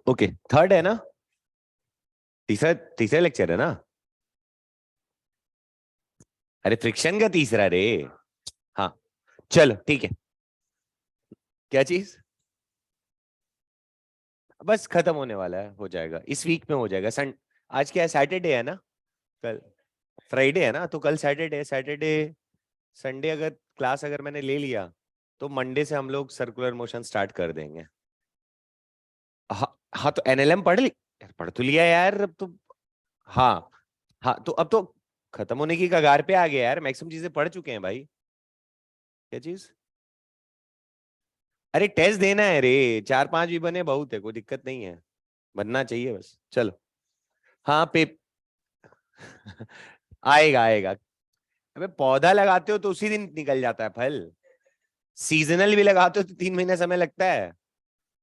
Okay, third है ना, तीसरा तीसरा लेक्चर है ना। अरे फ्रिक्शन का तीसरा रे। हाँ चलो ठीक है। क्या चीज? बस खत्म होने वाला है, हो जाएगा इस वीक में, हो जाएगा। आज क्या है, सैटरडे है ना, कल फ्राइडे है ना, तो कल सैटरडे, सैटरडे संडे अगर क्लास अगर मैंने ले लिया तो मंडे से हम लोग सर्कुलर मोशन स्टार्ट कर देंगे। हाँ हाँ, तो एनएलएम पढ़ ली यार, पढ़ तो लिया यार अब तो। हाँ हाँ, तो अब तो खत्म होने की कगार पे आ गया यार, मैक्सिमम चीजें पढ़ चुके हैं भाई। क्या चीज? अरे टेस्ट देना है रे, 4-5 भी बने बहुत है, कोई दिक्कत नहीं है, बनना चाहिए बस, चलो। हाँ पे आएगा आएगा। अबे पौधा लगाते हो तो उसी दिन निकल जाता है फल, सीजनल भी लगाते हो तो 3 महीने समय लगता है।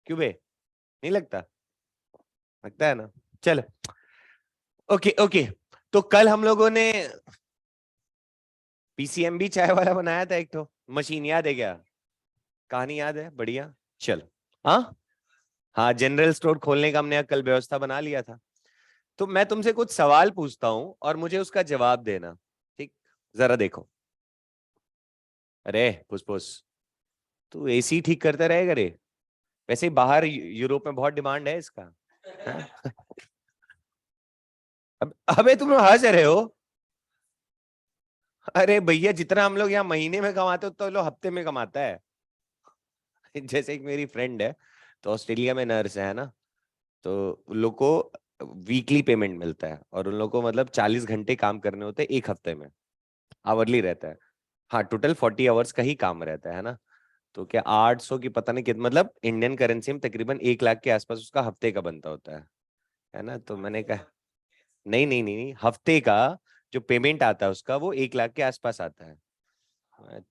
क्यों बे, नहीं लगता? लगता है ना। चलो ओके ओके। तो कल हम लोगों ने पीसीएमबी चाय वाला बनाया था एक तो, मशीन याद है क्या? कहानी याद है? बढ़िया। चलो। हाँ हाँ, जनरल स्टोर खोलने का हमने कल व्यवस्था बना लिया था। तो मैं तुमसे कुछ सवाल पूछता हूं और मुझे उसका जवाब देना, ठीक? जरा देखो। अरे पुष्पुस, तू एसी ठीक करता रहेगा रे। वैसे ही बाहर यूरोप में बहुत डिमांड है इसका। हाँ? अबे तुम हंस रहे हो? अरे भैया, जितना हम लोग यहाँ महीने में कमाते हो उतना लोग हफ्ते में कमाता है। जैसे एक मेरी फ्रेंड है, तो ऑस्ट्रेलिया में नर्स है ना, तो उन लोग को वीकली पेमेंट मिलता है, और उन लोग को मतलब 40 घंटे काम करने होते हैं एक हफ्ते में, आवरली रहता है। हाँ, टोटल 40 आवर्स का ही काम रहता है ना। तो क्या 800 की पता नहीं कितना, मतलब इंडियन करेंसी में तकरीबन 1 लाख के आसपास उसका हफ्ते का बनता होता है ना। तो मैंने कहा नहीं नहीं नहीं नहीं, हफ्ते का जो पेमेंट आता है उसका वो 1 लाख के आसपास आता है।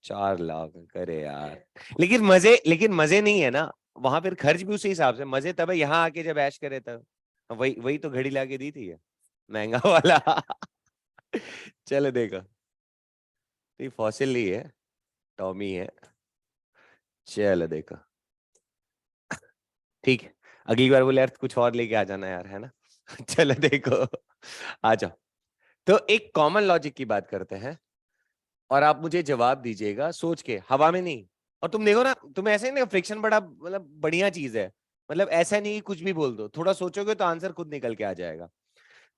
4 लाख करे यार। लेकिन मजे नहीं है ना, वहां फिर खर्च भी उसी हिसाब से, मजे तब है यहाँ आके जब ऐश करे तब। वही वही तो घड़ी लाके दी थी ये, महंगा वाला। चलो देखो, ये फॉसिल नहीं है, टॉमी है। चलो देखो, ठीक है, अगली बार बोले यार कुछ और लेके आ जाना यार, है ना। चलो देखो, आ जाओ। तो एक कॉमन लॉजिक की बात करते हैं, और आप मुझे जवाब दीजिएगा सोच के, हवा में नहीं। और तुम देखो ना, तुम्हें ऐसे ही ना, फ्रिक्शन बड़ा मतलब बढ़िया चीज है, मतलब ऐसा नहीं कि कुछ भी बोल दो, थोड़ा सोचोगे तो आंसर खुद निकल के आ जाएगा।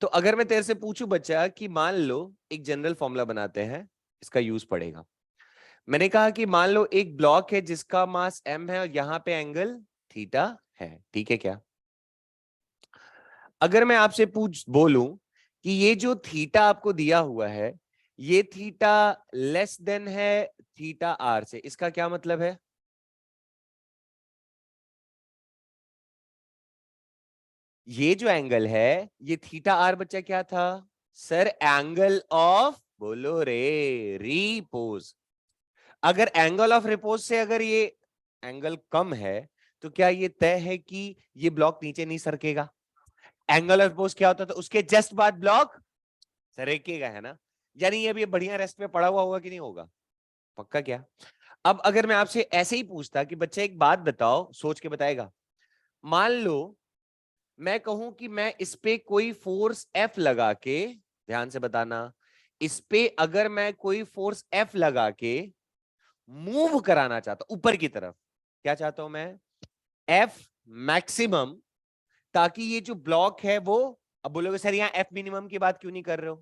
तो अगर मैं तेरे से पूछूं बच्चा कि मान लो एक जनरल फॉर्मूला बनाते हैं, इसका यूज पड़ेगा। मैंने कहा कि मान लो एक ब्लॉक है जिसका मास m है और यहाँ पे एंगल थीटा है, ठीक है क्या? अगर मैं आपसे पूछ बोलूं कि ये जो थीटा आपको दिया हुआ है, ये थीटा लेस देन है थीटा आर से, इसका क्या मतलब है? ये जो एंगल है ये थीटा आर बच्चा क्या था? सर एंगल ऑफ, बोलो रे, रिपोज। अगर एंगल ऑफ रिपोज से अगर ये एंगल कम है, तो क्या ये तय है कि ये ब्लॉक नीचे नहीं सरकेगा? एंगल ऑफ रिपोज क्या होता था, उसके जस्ट बाद ब्लॉक सरकेगा, है ना। यानी ये भी बढ़िया रेस्ट में पड़ा हुआ होगा कि नहीं होगा? पक्का क्या? अब अगर मैं आपसे ऐसे ही पूछता कि बच्चा एक बात बताओ, सोच के बताएगा। मान लो मैं कहूं कि मैं इस पे कोई फोर्स एफ लगा के, ध्यान से बताना, इस पे अगर मैं कोई फोर्स एफ लगा के मूव कराना चाहता हूं ऊपर की तरफ, क्या चाहता हूं मैं? एफ मैक्सिमम, ताकि ये जो ब्लॉक है वो, अब बोलोगे सर यहां एफ मिनिमम की बात क्यों नहीं कर रहे हो?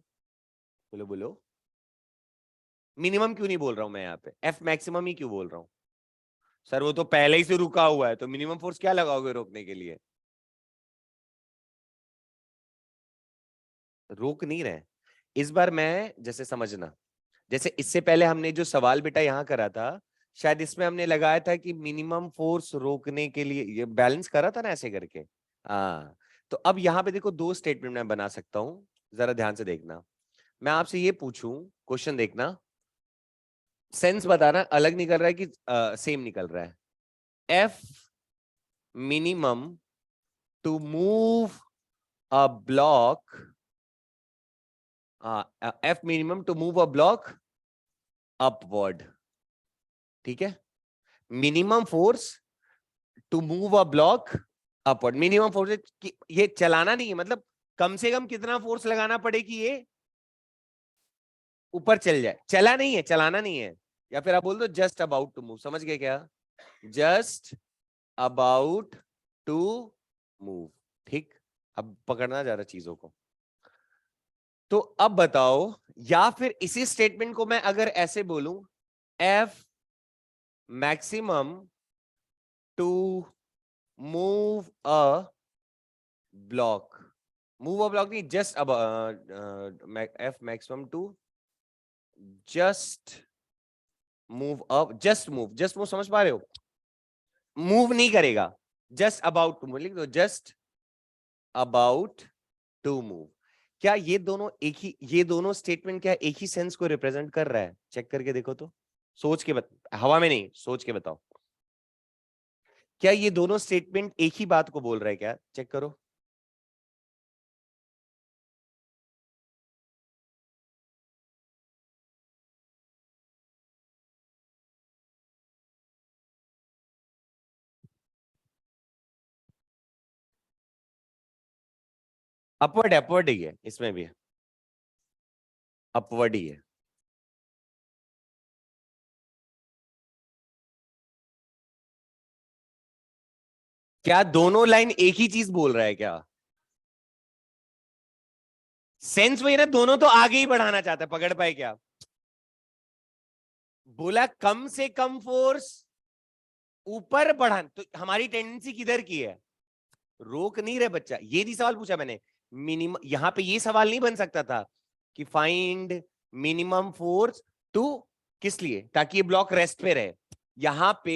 बोलो बोलो, मिनिमम क्यों नहीं बोल रहा हूं मैं यहाँ पे, एफ मैक्सिमम ही क्यों बोल रहा हूं? सर वो तो पहले ही से रुका हुआ है, तो मिनिमम फोर्स क्या लगाओगे रोकने के लिए? रोक नहीं रहे। इस बार मैं जैसे समझना, जैसे इससे पहले हमने जो सवाल बेटा यहाँ करा था, शायद इसमें हमने लगाया था कि मिनिमम फोर्स रोकने के लिए, ये बैलेंस करा था ना ऐसे करके। हाँ, तो अब यहाँ पे देखो दो स्टेटमेंट मैं बना सकता हूँ, जरा ध्यान से देखना। मैं आपसे ये पूछूं, क्वेश्चन देखना, सेंस बताना अलग निकल रहा है कि सेम निकल रहा है। F minimum to move a block, F minimum to move a block upward, ठीक है। Minimum force to move a block upward minimum force, ये चलाना नहीं है, मतलब कम से कम कितना फोर्स लगाना पड़े कि ये ऊपर चल जाए, चला नहीं है, चलाना नहीं है। या फिर आप बोल दो जस्ट अबाउट टू मूव, समझ गए क्या? Just about to move. ठीक, अब पकड़ना जा रहा चीजों को। तो अब बताओ, या फिर इसी स्टेटमेंट को मैं अगर ऐसे बोलूं, F maximum to move a block, move a block नहीं, जस्ट अब F maximum to just move up, just move, just move समझ पा रहे हो? मूव नहीं करेगा, जस्ट अबाउट टू मूव लिख दो, जस्ट अबाउट टू मूव। क्या ये दोनों एक ही, ये दोनों स्टेटमेंट क्या एक ही सेंस को रिप्रेजेंट कर रहा है? चेक करके देखो तो, सोच के हवा में नहीं, सोच के बताओ, क्या ये दोनों स्टेटमेंट एक ही बात को बोल रहा है क्या? चेक करो। अपवर्ड, अपवर्ड ही है, इसमें भी अपवर्ड ही है। क्या दोनों लाइन एक ही चीज बोल रहा है क्या? सेंस वही ना, दोनों तो आगे ही बढ़ाना चाहता है, पकड़ पाए क्या? बोला कम से कम फोर्स ऊपर बढ़ाना, तो हमारी टेंडेंसी किधर की है? रोक नहीं रहे बच्चा, ये नहीं सवाल पूछा मैंने। मिनिमम, यहां पे ये सवाल नहीं बन सकता था कि फाइंड मिनिमम फोर्स टू, किस लिए? ताकि ये ब्लॉक रेस्ट पे रहे। यहां पे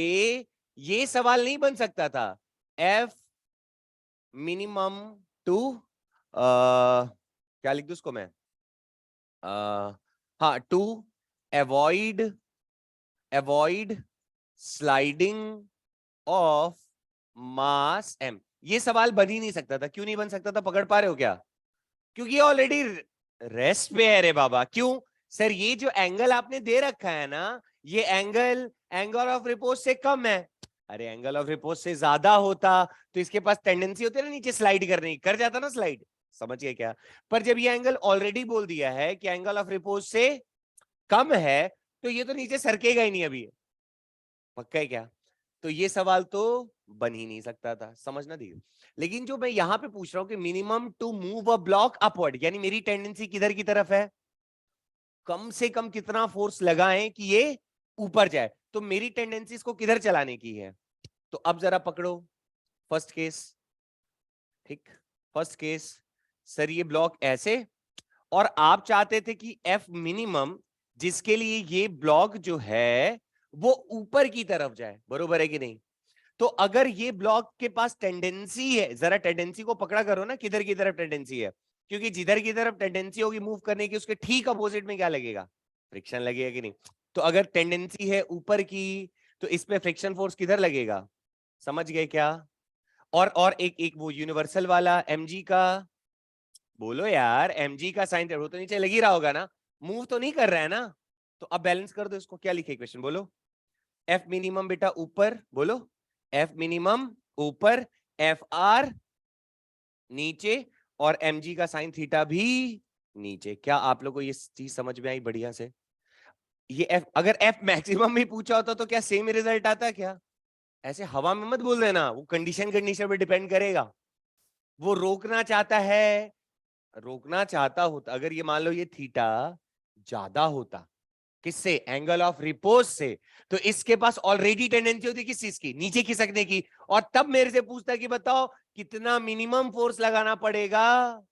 ये सवाल नहीं बन सकता था, एफ मिनिमम टू, क्या लिख दूं उसको मैं, हाँ, to avoid, avoid sliding of mass M. ये सवाल बन ही नहीं सकता था। क्यों नहीं बन सकता था, पकड़ पा रहे हो क्या? क्योंकि ये ऑलरेडी रेस्ट पे है रे बाबा। क्यों? सर ये जो एंगल आपने दे रखा है ना, ये एंगल एंगल ऑफ रिपोज से कम है। अरे एंगल ऑफ रिपोज से ज्यादा होता तो इसके पास टेंडेंसी होती है ना नीचे स्लाइड करने की, कर जाता ना स्लाइड। समझिए क्या? पर जब ये एंगल ऑलरेडी बोल दिया है कि एंगल ऑफ रिपोज से कम है, तो ये तो नीचे सरकेगा ही नहीं अभी। पक्का है क्या? तो ये सवाल तो बन ही नहीं सकता था, समझना दीजिए। लेकिन जो मैं यहां पे पूछ रहा हूं कि minimum to move a block upward, यानी मेरी टेंडेंसी किधर की तरफ है? कम से कम कितना फोर्स लगाएं कि ये ऊपर जाए, तो मेरी टेंडेंसी इसको किधर चलाने की है? तो अब जरा पकड़ो फर्स्ट केस। ठीक, फर्स्ट केस, सर ये ब्लॉक ऐसे, और आप चाहते थे कि एफ मिनिमम, जिसके लिए ये ब्लॉक जो है वो ऊपर की तरफ जाए, बरोबर है कि नहीं? तो अगर ये ब्लॉक के पास टेंडेंसी है, जरा टेंडेंसी को पकड़ा करो ना, किधर की तरफ टेंडेंसी है, क्योंकि जिधर की तरफ टेंडेंसी होगी मूव करने की, उसके ठीक अपोजिट में क्या लगेगा? फ्रिक्शन लगेगा कि नहीं? तो अगर टेंडेंसी है ऊपर की, तो इस पे फ्रिक्शन फोर्स किधर लगेगा? समझ गए क्या? और एक एक वो यूनिवर्सल वाला mg का, बोलो यार, mg का साइन वो तो नीचे लग ही रहा होगा ना, मूव तो नहीं कर रहा है ना। तो अब बैलेंस कर दो इसको, क्या लिखे इक्वेशन बोलो? एफ मिनिमम बेटा ऊपर, बोलो एफ मिनिमम ऊपर, एफ आर नीचे, और mg का साइन थीटा भी नीचे। क्या आप लोग को ये चीज समझ में आई बढ़िया से? ये एफ, अगर एफ मैक्सिमम भी पूछा होता तो क्या सेम रिजल्ट आता क्या? ऐसे हवा में मत बोल देना, वो कंडीशन कंडीशन पे डिपेंड करेगा। वो रोकना चाहता है, रोकना चाहता होता, अगर ये मान लो ये थीटा ज्यादा होता, किससे? एंगल ऑफ रिपोज से, तो इसके पास ऑलरेडी टेंडेंसी होती किस चीज की? नीचे खिसकने की। और तब मेरे से पूछता कि बताओ कितना मिनिमम फोर्स लगाना पड़ेगा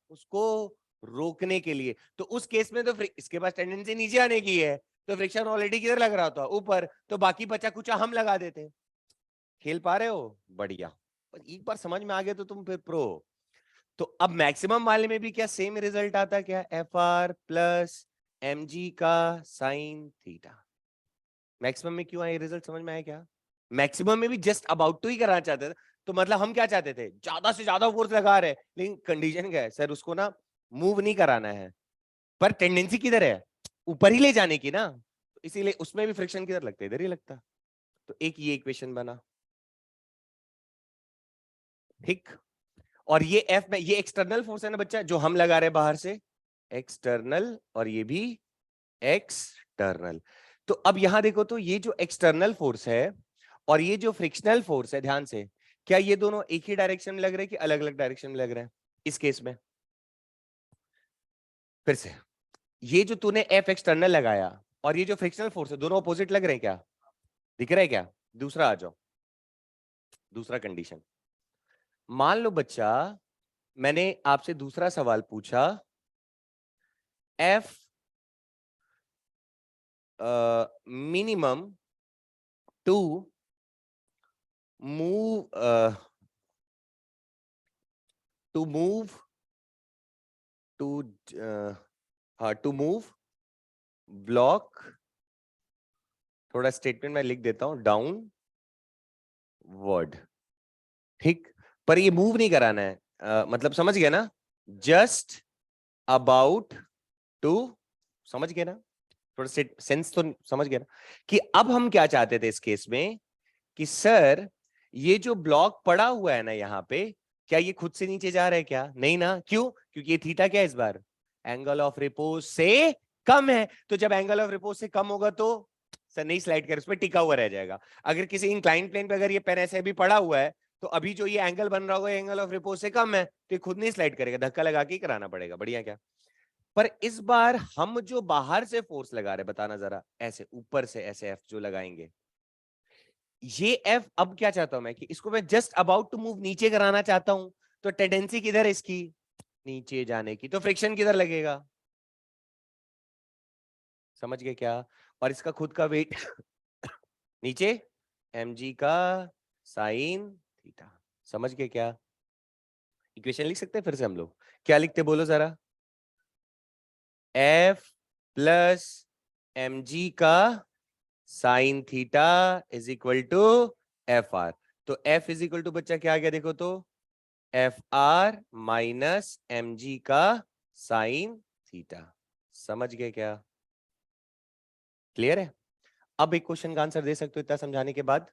उसको रोकने के लिए। तो उस केस में तो इसके पास टेंडेंसी नीचे आने की है, तो फ्रिक्शन ऑलरेडी किधर लग रहा था? ऊपर। तो बाकी बचा कुचा हम लगा देते। खेल पा रहे हो? बढ़िया। पर एक बार समझ में आ गया तो तुम फिर प्रो। तो अब मैक्सिमम वाले में भी क्या सेम रिजल्ट आता? क्या F R plus M G का साइन थीटा। मैक्सिमम में क्यों आए रिजल्ट, समझ में आया क्या? मैक्सिमम में भी जस्ट अबाउट टू ही कराना चाहते थे। तो मतलब हम क्या चाहते थे? ज्यादा से ज्यादा फोर्स लगा रहे, लेकिन कंडीशन क्या है सर? उसको ना मूव नहीं कराना है, पर टेंडेंसी किधर है? ऊपर ही ले जाने की ना। तो इसीलिए उसमें भी फ्रिक्शन किधर लगता है? इधर ही लगता। तो एक ये इक्वेशन बना। ठीक। और ये एफ में ये एक्सटर्नल फोर्स है ना बच्चा, जो हम लगा रहे हैं बाहर से, एक्सटर्नल, और ये भी एक्सटर्नल। तो अब यहां देखो तो ये जो एक्सटर्नल फोर्स है और ये जो फ्रिक्शनल फोर्स है, ध्यान से, क्या ये दोनों एक ही डायरेक्शन में लग रहे हैं कि अलग अलग डायरेक्शन में लग रहे हैं इस केस में? फिर से, ये जो तूने एफ एक्सटर्नल लगाया और ये जो फ्रिक्शनल फोर्स है, दोनों अपोजिट लग रहे हैं क्या? दिख रहा है क्या? दूसरा आ जाओ, दूसरा कंडीशन। मान लो बच्चा, मैंने आपसे दूसरा सवाल पूछा, F minimum to move to move to हाँ टू मूव ब्लॉक, थोड़ा स्टेटमेंट मैं लिख देता हूं, डाउन वर्ड। ठीक, पर ये मूव नहीं कराना है, मतलब समझ गया ना, जस्ट अबाउट टू, समझ गया ना, थोड़ा सेंस तो समझ गया ना, कि अब हम क्या चाहते थे इस केस में, कि सर ये जो ब्लॉक पड़ा हुआ है ना यहाँ पे, क्या ये खुद से नीचे जा रहा है क्या? नहीं ना, क्यों? क्योंकि ये थीटा क्या है इस बार, एंगल ऑफ रिपोज से कम है। तो जब एंगल ऑफ रिपोज से कम होगा तो सर नहीं स्लाइड कर, उसमें टिका हुआ रह जाएगा। अगर किसी इंक्लाइन प्लेन पे अगर ये पेन ऐसे भी पड़ा हुआ है, तो अभी जो ये एंगल बन रहा होगा एंगल ऑफ रिपोज से कम है, तो ये खुद नहीं स्लाइड करेगा, धक्का लगा के ही कराना पड़ेगा। बढ़िया क्या? पर इस बार हम जो बाहर से फोर्स लगा रहे, बताना जरा, ऐसे ऊपर से ऐसे एफ जो लगाएंगे, ये एफ अब क्या चाहता हूं मैं, कि इसको मैं जस्ट अबाउट टू मूव नीचे कराना चाहता हूं, तो टेंडेंसी किधर है इसकी, नीचे जाने की, तो फ्रिक्शन किधर लगेगा? समझ गए क्या? और इसका खुद का वेट नीचे, mg का साइन थीटा। समझ गए क्या? इक्वेशन लिख सकते हैं फिर से हम लोग, क्या लिखते बोलो जरा, एफ प्लस mg का sine theta is equal to F R. तो एफ इज इक्वल टू बच्चा क्या आ गया देखो तो, F R minus M G का साइन थीटा। समझ गए क्या? क्लियर है? अब एक क्वेश्चन का आंसर दे सकते हो इतना समझाने के बाद?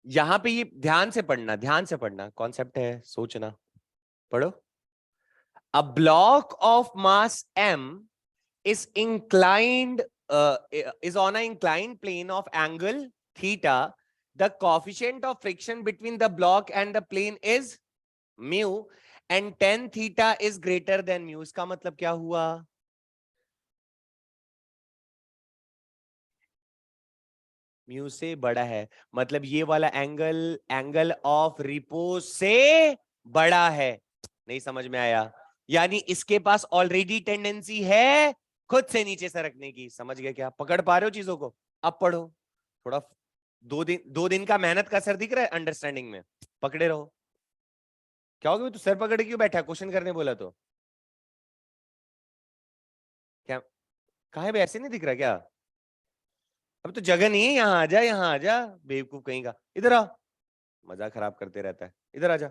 यहां पे ये ध्यान से पढ़ना, ध्यान से पढ़ना, कॉन्सेप्ट है, सोचना, पढ़ो। A block of mass m is inclined is on an inclined plane of angle theta. The coefficient of friction between the block and the plane is mu, and tan theta is greater than mu. इसका मतलब क्या हुआ? Mu से बड़ा है, मतलब ये वाला एंगल एंगल ऑफ रिपोज से बड़ा है। नहीं समझ में आया? यानी इसके पास ऑलरेडी टेंडेंसी है खुद से नीचे सरकने की। समझ गए क्या? पकड़ पा रहे हो चीजों को? अब पढ़ो थोड़ा, 2 दिन का मेहनत का असर दिख रहा है अंडरस्टैंडिंग में, पकड़े रहो। क्या हो गया, तू सर पकड़ क्यों बैठा, क्वेश्चन करने बोला तो? क्या कहा है, ऐसे नहीं दिख रहा क्या? अब तो जगह नहीं है, यहाँ आ जा, यहाँ आ जा, बेवकूफ कहीं का, इधर आ, मजा खराब करते रहता है, इधर आ जा।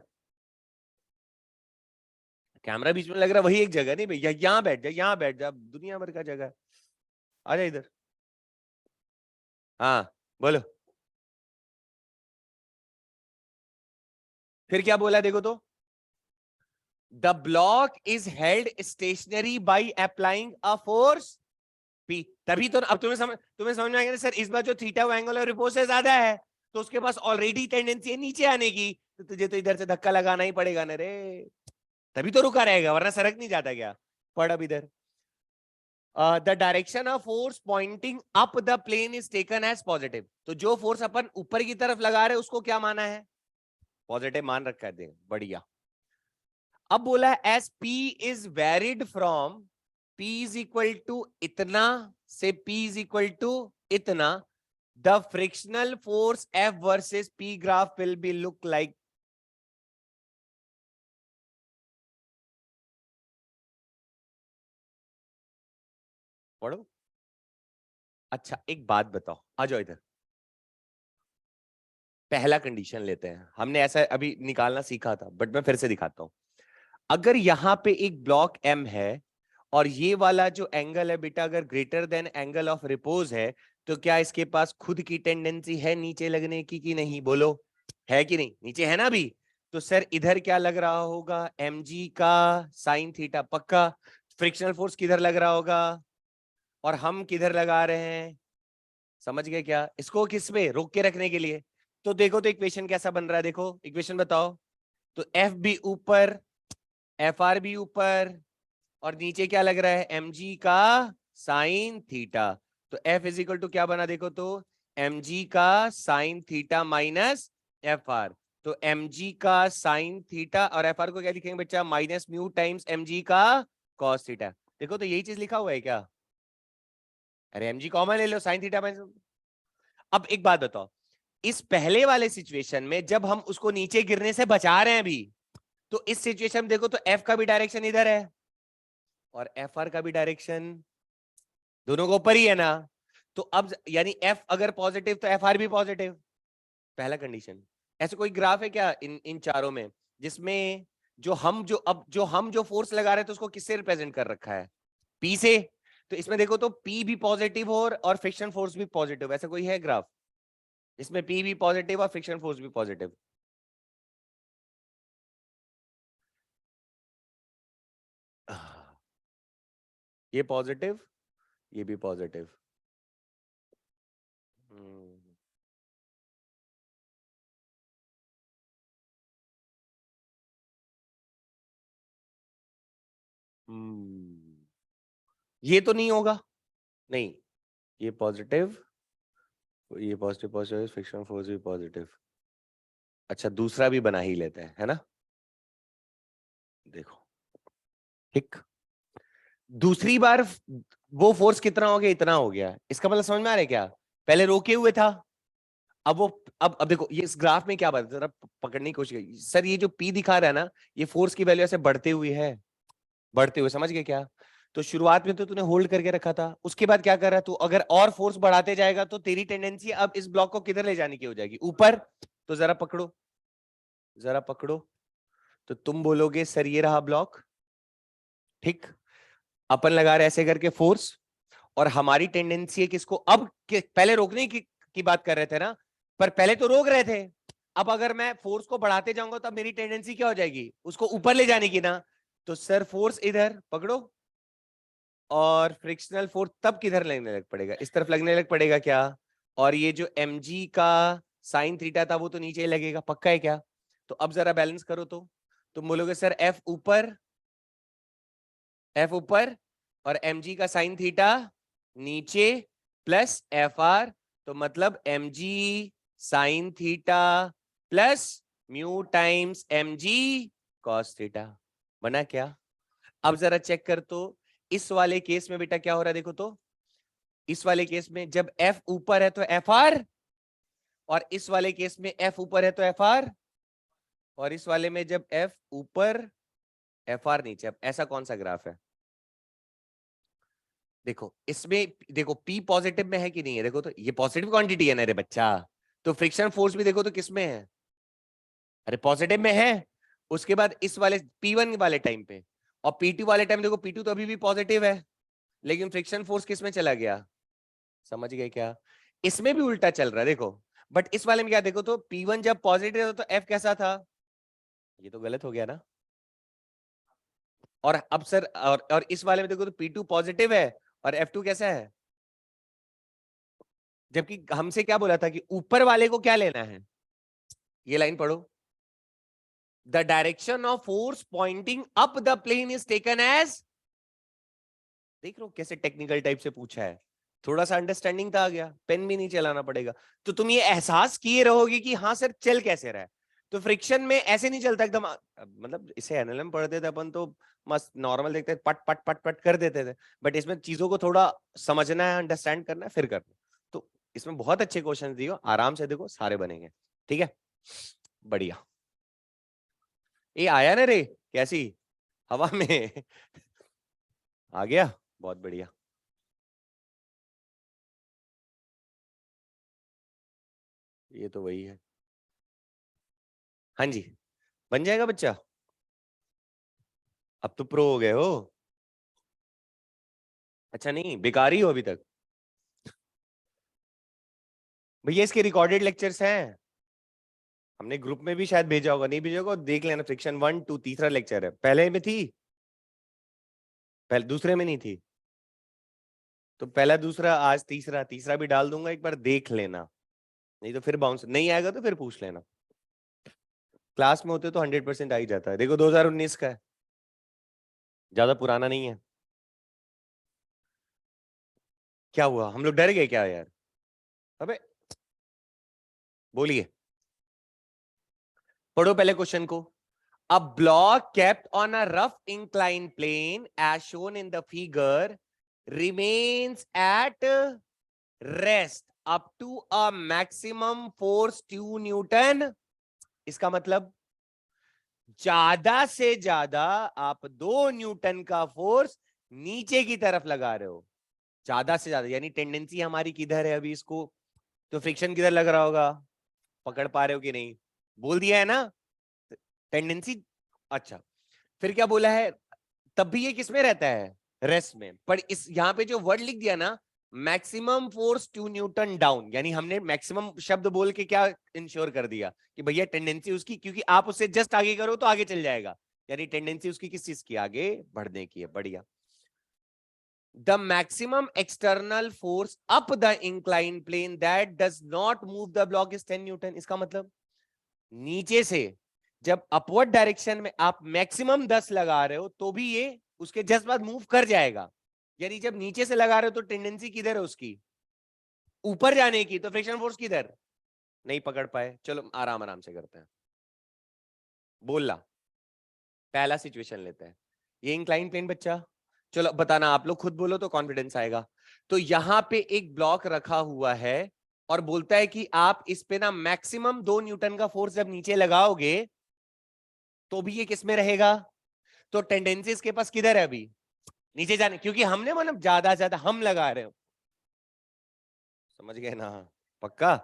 कैमरा बीच में लग रहा, वही एक जगह नहीं भैया, यहाँ बैठ जा, यहाँ बैठ जा, दुनिया भर का जगह। आ जा इधर। हाँ बोलो, फिर क्या बोला देखो तो, the block is held stationary by applying a force P. तभी तो अब तुम्हें समझ में आएगा सर, इस बार जो थीटा एंगल और रिपोज से ज्यादा है, तो उसके पास ऑलरेडी टेंडेंसी है नीचे आने की, तो तुझे तो इधर से धक्का लगाना ही पड़ेगा ना रे, तभी तो रुका रहेगा, वरना सरक नहीं जाता क्या? पढ़ अब इधर, the direction of force pointing up the plane is taken as positive. तो जो फोर्स अपन ऊपर की तरफ लगा रहे हैं उसको क्या माना है? पॉजिटिव मान रखा है, दे बढ़िया। अब बोला है as P is varied from P is equal to इतना से P इज इक्वल टू इतना, the frictional force F versus P graph will be look like. पढ़ो। अच्छा एक बात बताओ, आ जाओ इधर। पहला कंडीशन लेते हैं, हमने ऐसा अभी निकालना सीखा था बट मैं फिर से दिखाता हूं। अगर यहां पे एक ब्लॉक एम है और ये वाला जो एंगल है बेटा अगर greater than angle of repose है, तो क्या इसके पास खुद की टेंडेंसी है नीचे लगने की कि नहीं? बोलो, है कि नहीं? नीचे है ना अभी। तो सर इधर क्या लग रहा होगा? mg का साइन थीटा, पक्का। फ्रिक्शनल फोर्स किधर लग रहा होगा और हम किधर लगा रहे हैं? समझ गए क्या? इसको किस में रोक के रखने के लिए। तो देखो तो इक्वेशन कैसा बन रहा है, देखो इक्वेशन बताओ। तो एफ भी ऊपर, एफ आर भी ऊपर, और नीचे क्या लग रहा है? mg का साइन थीटा। तो F इज इक्वल टू क्या बना देखो तो? mg का sine theta minus F R. तो mg का साइन थीटा और एफ आर को क्या लिखेंगे बच्चा? माइनस म्यू टाइम्स mg का कॉस थीटा। देखो तो यही चीज लिखा हुआ है क्या? अरे mg कॉमन ले लो, साइन थीटा माइनस। अब एक बात बताओ, इस पहले वाले सिचुएशन में जब हम उसको नीचे गिरने से बचा रहे हैं अभी, तो इस सिचुएशन में देखो तो F का भी डायरेक्शन इधर है और एफ आर का भी डायरेक्शन दोनों को ऊपर ही है ना। तो अब यानी F अगर पॉजिटिव तो एफ आर भी पॉजिटिव। पहला कंडीशन। ऐसे कोई ग्राफ है क्या इन इन चारों में जिसमें जो फोर्स लगा रहे हैं तो उसको किससे रिप्रेजेंट कर रखा है? P से। तो इसमें देखो तो P भी पॉजिटिव हो और फ्रिक्शन फोर्स भी पॉजिटिव, ऐसा कोई है ग्राफ इसमें P भी पॉजिटिव और फ्रिक्शन फोर्स भी पॉजिटिव? ये पॉजिटिव, ये भी पॉजिटिव। हम्म हम्म, ये तो नहीं होगा। नहीं, ये पॉजिटिव, ये पॉजिटिव पॉजिटिव, फ्रिक्शन फोर्स भी पॉजिटिव। अच्छा दूसरा भी बना ही लेते हैं, है ना? देखो, ठीक। दूसरी बार वो फोर्स कितना हो गया? इतना हो गया। इसका मतलब समझ में आ रहा है क्या? पहले रोके हुए था, अब वो अब देखो ये इस ग्राफ में क्या बात है, जरा पकड़ने की कोशिश करिए। सर ये जो पी दिखा रहा है ना, ये फोर्स की वैल्यू ऐसे बढ़ते हुए है, बढ़ते हुए, समझ गए क्या? तो शुरुआत में तो तूने होल्ड करके रखा था, उसके बाद क्या कर रहा है तू? अगर और फोर्स बढ़ाते जाएगा तो तेरी टेंडेंसी अब इस ब्लॉक को किधर ले जाने की हो जाएगी? ऊपर। तो जरा पकड़ो, जरा पकड़ो। तो तुम बोलोगे सर ये रहा ब्लॉक, ठीक। अपन लगा रहे ऐसे करके फोर्स, और हमारी टेंडेंसी है किसको अब पहले रोकने की बात कर रहे थे ना, पर पहले तो रोक रहे थे। अब अगर मैं फोर्स को बढ़ाते जाऊंगा तो अब मेरी टेंडेंसी क्या हो जाएगी? उसको ऊपर ले जाने की ना। तो सर फोर्स इधर पकड़ो, और फ्रिक्शनल फोर्स तब किधर लगने लग पड़ेगा? इस तरफ लगने लग पड़ेगा क्या? और ये जो mg का साइन थीटा था वो तो नीचे ही लगेगा, पक्का है क्या? तो अब जरा बैलेंस करो तो तुम बोलोगे सर एफ ऊपर, एफ ऊपर, और mg का साइन थीटा नीचे, प्लस एफ आर। तो मतलब mg sine theta plus mu times mg cos theta. बना क्या? अब जरा चेक कर तो, इस वाले केस में बेटा क्या हो रहा है देखो तो। इस वाले केस में जब एफ ऊपर है तो एफ आर, और इस वाले केस में एफ ऊपर है तो एफ आर, और इस वाले में जब एफ ऊपर एफ आर नीचे। अब ऐसा कौन सा ग्राफ है? देखो इसमें, देखो पी पॉजिटिव में है कि नहीं है? देखो तो ये पॉजिटिव क्वांटिटी है ना रे बच्चा। तो फ्रिक्शन फोर्स भी देखो तो किस में है? अरे पॉजिटिव में है। उसके बाद इस वाले P1 वाले टाइम पे और P2 वाले टाइम देखो, P2 तो अभी भी पॉजिटिव है, लेकिन फ्रिक्शन फोर्स किस में चला गया? समझ गए क्या? इसमें भी उल्टा चल रहा है देखो। बट इस वाले में क्या देखो तो, P1 जब पॉजिटिव था तो F कैसा था? ये तो गलत हो गया ना। और अब सर और इस वाले में देखो तो P2 पॉजिटिव है और F2 कैसा है? जबकि हमसे क्या बोला था कि ऊपर वाले को क्या लेना है? ये लाइन पढ़ो। The direction of force pointing up the plane is taken as. देख रहे हो कैसे टेक्निकल टाइप से पूछा है? थोड़ा सा अंडरस्टैंडिंग तो आ गया, पेन भी नहीं चलाना पड़ेगा। तो तुम ये एहसास किए रहोगे कि हाँ सर चल कैसे रहा है। तो फ्रिक्शन में ऐसे नहीं चलता एकदम, मतलब इसे एनएलएम पढ़ते थे अपन तो मस्त नॉर्मल देखते थे, पट पट पट पट कर देते थे। बट इसमें चीजों को थोड़ा समझना है, अंडरस्टैंड करना है, फिर करना है। तो इसमें बहुत अच्छे क्वेश्चन दिए, आराम से देखो सारे बनेंगे, ठीक है। बढ़िया। ये आया ना रे, कैसी हवा में आ गया, बहुत बढ़िया। ये तो वही है। हाँ जी, बन जाएगा बच्चा। अब तो प्रो हो गए हो। अच्छा नहीं, बेकार ही हो अभी तक। भैया इसके रिकॉर्डेड लेक्चर्स हैं, हमने ग्रुप में भी शायद भेजा होगा, नहीं भेजा होगा देख लेना। फ्रिक्शन 1 2 तीसरा लेक्चर है, पहले में थी, पहले दूसरे में नहीं थी, तो पहला दूसरा आज तीसरा, तीसरा भी डाल दूंगा, एक बार देख लेना। नहीं तो फिर बाउंस नहीं आएगा तो फिर पूछ लेना। क्लास में होते तो 100% आ ही जाता है। देखो 2019 का है, ज्यादा पुराना नहीं है। क्या हुआ, हम लोग डर गए क्या यार? अबे बोलिए, पढ़ो पहले क्वेश्चन को। A block kept on a rough inclined plane as shown in the figure remains at rest up to a maximum force 2 Newton. इसका मतलब ज्यादा से ज्यादा आप 2 न्यूटन का फोर्स नीचे की तरफ लगा रहे हो। ज्यादा से ज्यादा यानी टेंडेंसी हमारी किधर है अभी इसको, तो फ्रिक्शन किधर लग रहा होगा, पकड़ पा रहे हो कि नहीं? बोल दिया है ना टेंडेंसी। अच्छा, फिर क्या बोला है, तब भी ये किसमें रहता है, रेस्ट में। पर इस यहां पे जो वर्ड लिख दिया ना, मैक्सिमम फोर्स 2 न्यूटन डाउन, यानी हमने मैक्सिमम शब्द बोल के क्या इंश्योर कर दिया कि भैया टेंडेंसी उसकी, क्योंकि आप उससे जस्ट आगे करो तो आगे चल जाएगा, यानी टेंडेंसी उसकी किस चीज की, आगे बढ़ने की है। बढ़िया। The maximum external force up the incline plane that does not move the block is 10 newton. इसका मतलब नीचे से जब अपवर्ड डायरेक्शन में आप मैक्सिमम 10 लगा रहे हो तो भी ये उसके जस्ट बाद मूव कर जाएगा। यानी जब नीचे से लगा रहे हो तो टेंडेंसी किधर है उसकी, ऊपर जाने की, तो फ्रिक्शन फोर्स किधर, नहीं पकड़ पाए। चलो आराम आराम से करते हैं। बोलना, पहला सिचुएशन लेते हैं, ये इंक्लाइन प्लेन बच्चा, चलो बताना, आप लोग खुद बोलो तो कॉन्फिडेंस आएगा। तो यहां पे एक ब्लॉक रखा हुआ है और बोलता है कि आप इस पे ना मैक्सिमम 2 न्यूटन का फोर्स जब नीचे लगाओगे तो भी ये किस में रहेगा, तो टेंडेंसी इसके पास किधर है अभी, नीचे जाने, क्योंकि हमने मतलब ज्यादा हम लगा रहे हो, समझ गए ना? पक्का।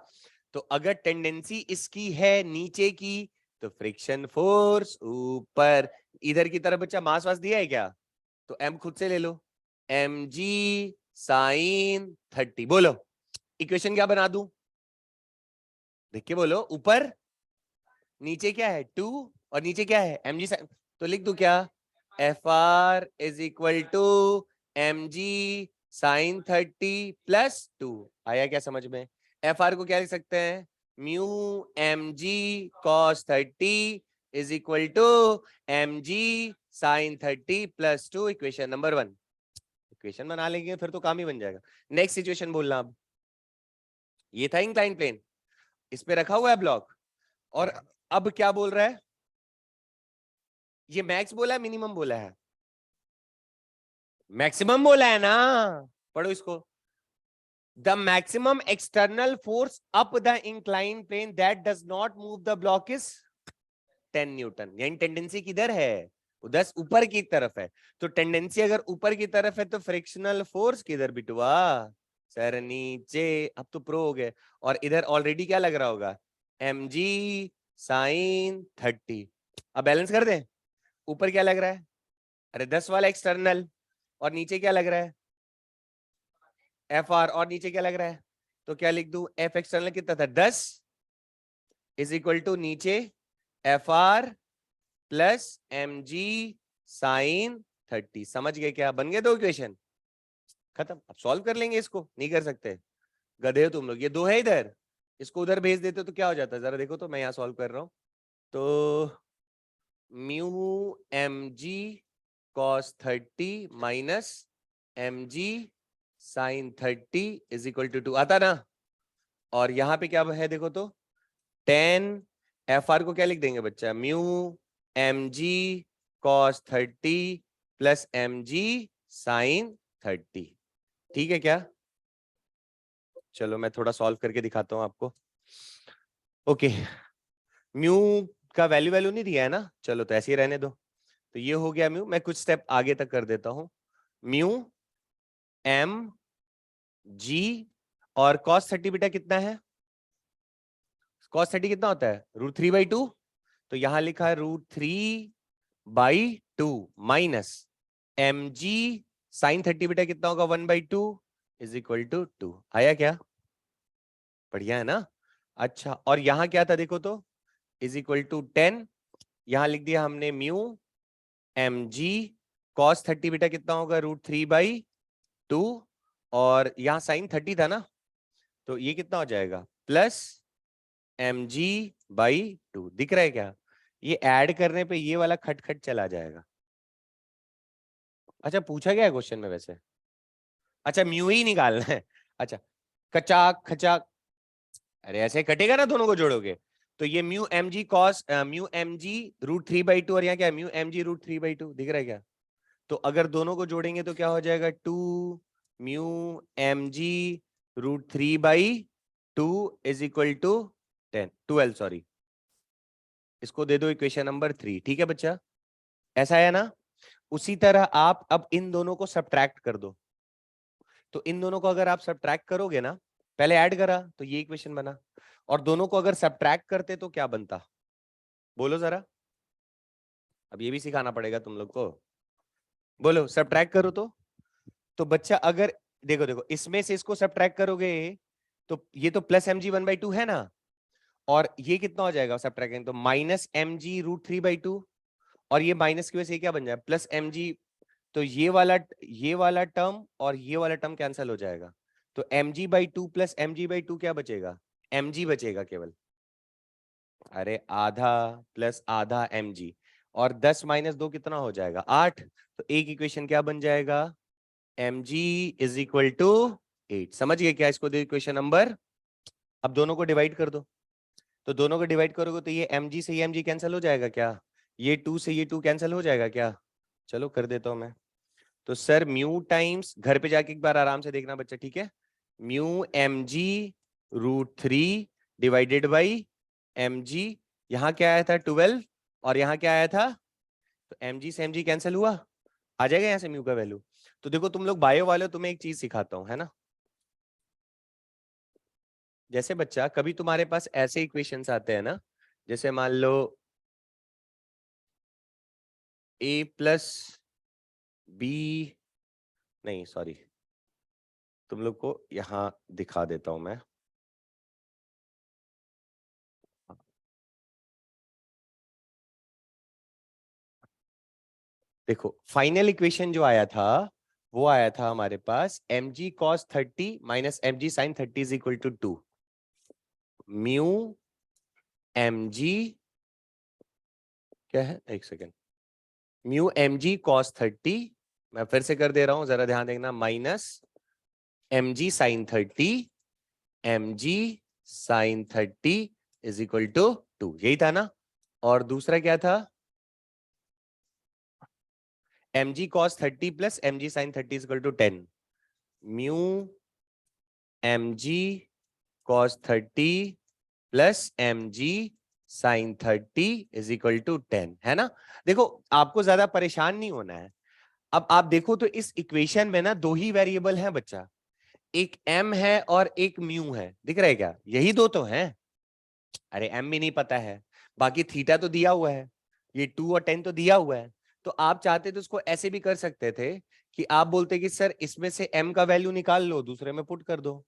तो अगर टेंडेंसी इसकी है नीचे की, तो फ्रिक्शन फोर्स ऊपर, इधर की तरफ बच्चा मास वास दिया है क्या, तो एम खुद से ले लो, एम जी साइन 30। बोलो इक्वेशन क्या बना दूं, देख के बोलो। ऊपर नीचे क्या है 2 और नीचे क्या है एम जी साइन, तो लिख दू क्या, F R is equal to M G sine 30 + 2। आया क्या समझ में? एफ आर को क्या लिख सकते हैं, mu M G cos 30 is equal to M G sine 30 + 2। Equation number 1। Equation बना लेंगे फिर तो काम ही बन जाएगा। नेक्स्ट सिचुएशन बोलना। अब ये था इंक्लाइन प्लेन, इस पे रखा हुआ है ब्लॉक, और अब क्या बोल रहा है, ये मैक्स बोला है मिनिमम बोला है, मैक्सिमम बोला है ना। पढ़ो इसको। The maximum external force up the incline plane that does not move the block is 10 newton. यानी टेंडेंसी किधर है, वो 10 ऊपर की तरफ है, तो टेंडेंसी अगर ऊपर की तरफ है तो फ्रिक्शनल फोर्स किधर बिटुआ, सर नीचे। अब तो प्रो हो गए। और इधर ऑलरेडी क्या लग रहा होगा, एम जी साइन 30। अब बैलेंस कर दें, ऊपर क्या लग रहा है, अरे 10 वाला एक्सटर्नल, और नीचे क्या लग रहा है एफ आर, और नीचे क्या लग रहा है, तो क्या लिख दूं, एफ एक्सटर्नल कितना था 10 इज इक्वल टू नीचे F R plus M G sine 30। समझ गए क्या, बन गए दो इक्वेशन, खत्म। अब सॉल्व कर लेंगे इसको, नहीं कर सकते, गधे हो तुम लोग। ये दो है इधर, इसको उधर भेज देते तो क्या हो जाता है, जरा देखो तो, मैं यहाँ सॉल्व कर रहा हूँ। तो mu M G cos 30 minus M G sine 30 is equal to 2 आता ना। और यहाँ पे क्या है देखो तो, 10 एफ आर को क्या लिख देंगे बच्चा, mu M G cos 30 plus M G sine 30। ठीक है क्या? चलो मैं थोड़ा सॉल्व करके दिखाता हूँ आपको। ओके, म्यू का वैल्यू वैल्यू नहीं दिया है ना, चलो तो ऐसे ही रहने दो। तो ये हो गया म्यू, मैं कुछ स्टेप आगे तक कर देता हूँ। म्यू एम जी और कॉस 30 बेटा कितना है, cos 30 कितना होता है √3/2, तो यहां लिखा है √3/2 माइनस mg sin 30 बेटा कितना होगा 1/2 इज इक्वल टू 2। आया क्या? बढ़िया है ना। अच्छा, और यहां क्या था देखो तो, इज इक्वल टू 10, यहां लिख दिया हमने म्यू mg cos 30 बेटा कितना होगा √3/2, और यहां sin 30 था ना, तो ये कितना हो जाएगा प्लस mg/2। दिख रहा है क्या? ये ऐड करने पे ये वाला खटखट चला जाएगा। अच्छा, पूछा गया है क्वेश्चन में वैसे? अच्छा, म्यू ही निकालना है। अच्छा, कचाक खचाक, अरे ऐसे कटेगा ना दोनों को जोड़ोगे, तो ये म्यू एम जी √3/2, और यहाँ क्या है म्यू mg √3/2, दिख रहा है क्या? तो अगर दोनों को जोड़ेंगे तो क्या हो जाएगा 2 mu mg √3/2 is equal to 12, sorry, इसको दे दो इक्वेशन नंबर 3। ठीक है बच्चा, ऐसा है ना। उसी तरह आप अब इन दोनों को सब्ट्रैक्ट कर दो, तो इन दोनों को अगर आप सब्ट्रैक्ट करोगे ना, पहले ऐड करा तो ये इक्वेशन बना, और दोनों को अगर सब्ट्रैक्ट करते तो क्या बनता, बोलो जरा। अब ये भी सिखाना पड़ेगा तुम लोग को, बोलो सब्ट्रैक्ट करो तो बच्चा अगर देखो देखो इसमें से इसको सब्ट्रैक्ट करोगे तो ये तो प्लस mg 1/2 है ना, और ये कितना हो जाएगा सब्ट्रैक्ट करेंगे तो माइनस mg √3/2, और ये माइनस की वजह से क्या बन जाएगा प्लस mg, तो ये वाला टर्म और ये वाला टर्म कैंसिल हो जाएगा, तो mg/2 प्लस mg/2 क्या बचेगा, mg बचेगा केवल। अरे आधा प्लस आधा mg, और 10 - 2 कितना हो जाएगा 8, तो एक इक्वेशन क्या बन जाएगा mg इज इक्वल टू 8। समझ गए क्या? इसको दो इक्वेशन नंबर। अब दोनों को डिवाइड कर दो, तो दोनों को डिवाइड करोगे तो ये mg से ये mg कैंसिल हो जाएगा क्या, ये 2 से ये 2 कैंसिल हो जाएगा क्या? चलो कर देता हूं मैं। तो सर म्यू टाइम्स, घर पे जाके एक बार आराम से देखना बच्चा, ठीक है, mu mg √3 divided by mg, यहाँ क्या आया था 12, और यहाँ क्या आया था, तो mg से mg कैंसिल हुआ, आ जाएगा यहाँ से म्यू का वैल्यू। तो देखो तुम लोग बायो वाले हो, तुम्हें एक चीज सिखाता हूँ, है ना। जैसे बच्चा कभी तुम्हारे पास ऐसे इक्वेशंस आते हैं ना, जैसे मान लो a प्लस बी, नहीं सॉरी, तुम लोग को यहां दिखा देता हूं मैं। देखो फाइनल इक्वेशन जो आया था वो आया था हमारे पास mg cos 30 minus mg sin 30 is equal to 2 mu mg, क्या है एक सेकेंड, म्यू mg cos 30, मैं फिर से कर दे रहा हूं जरा ध्यान देना, minus mg sin 30, mg sin 30 is equal to 2, यही था ना। और दूसरा क्या था mg cos 30 plus mg sin 30 is equal to 10 mu mg cos 30 plus mg sin 30 is equal to 10, है ना। देखो आपको ज्यादा परेशान नहीं होना है। अब आप देखो तो इस इक्वेशन में ना दो ही वेरिएबल हैं बच्चा, एक m है और एक म्यू है, दिख रहा है क्या, यही दो तो हैं। अरे m भी नहीं पता है, बाकी थीटा तो दिया हुआ है, ये 2 और 10 तो दिया हुआ है। तो आप चाहते तो उसको ऐसे भी कर सकते थे कि आप बोलते कि सर इसमें से m का वैल्यू निकाल लो, दूसरे में पुट कर दो।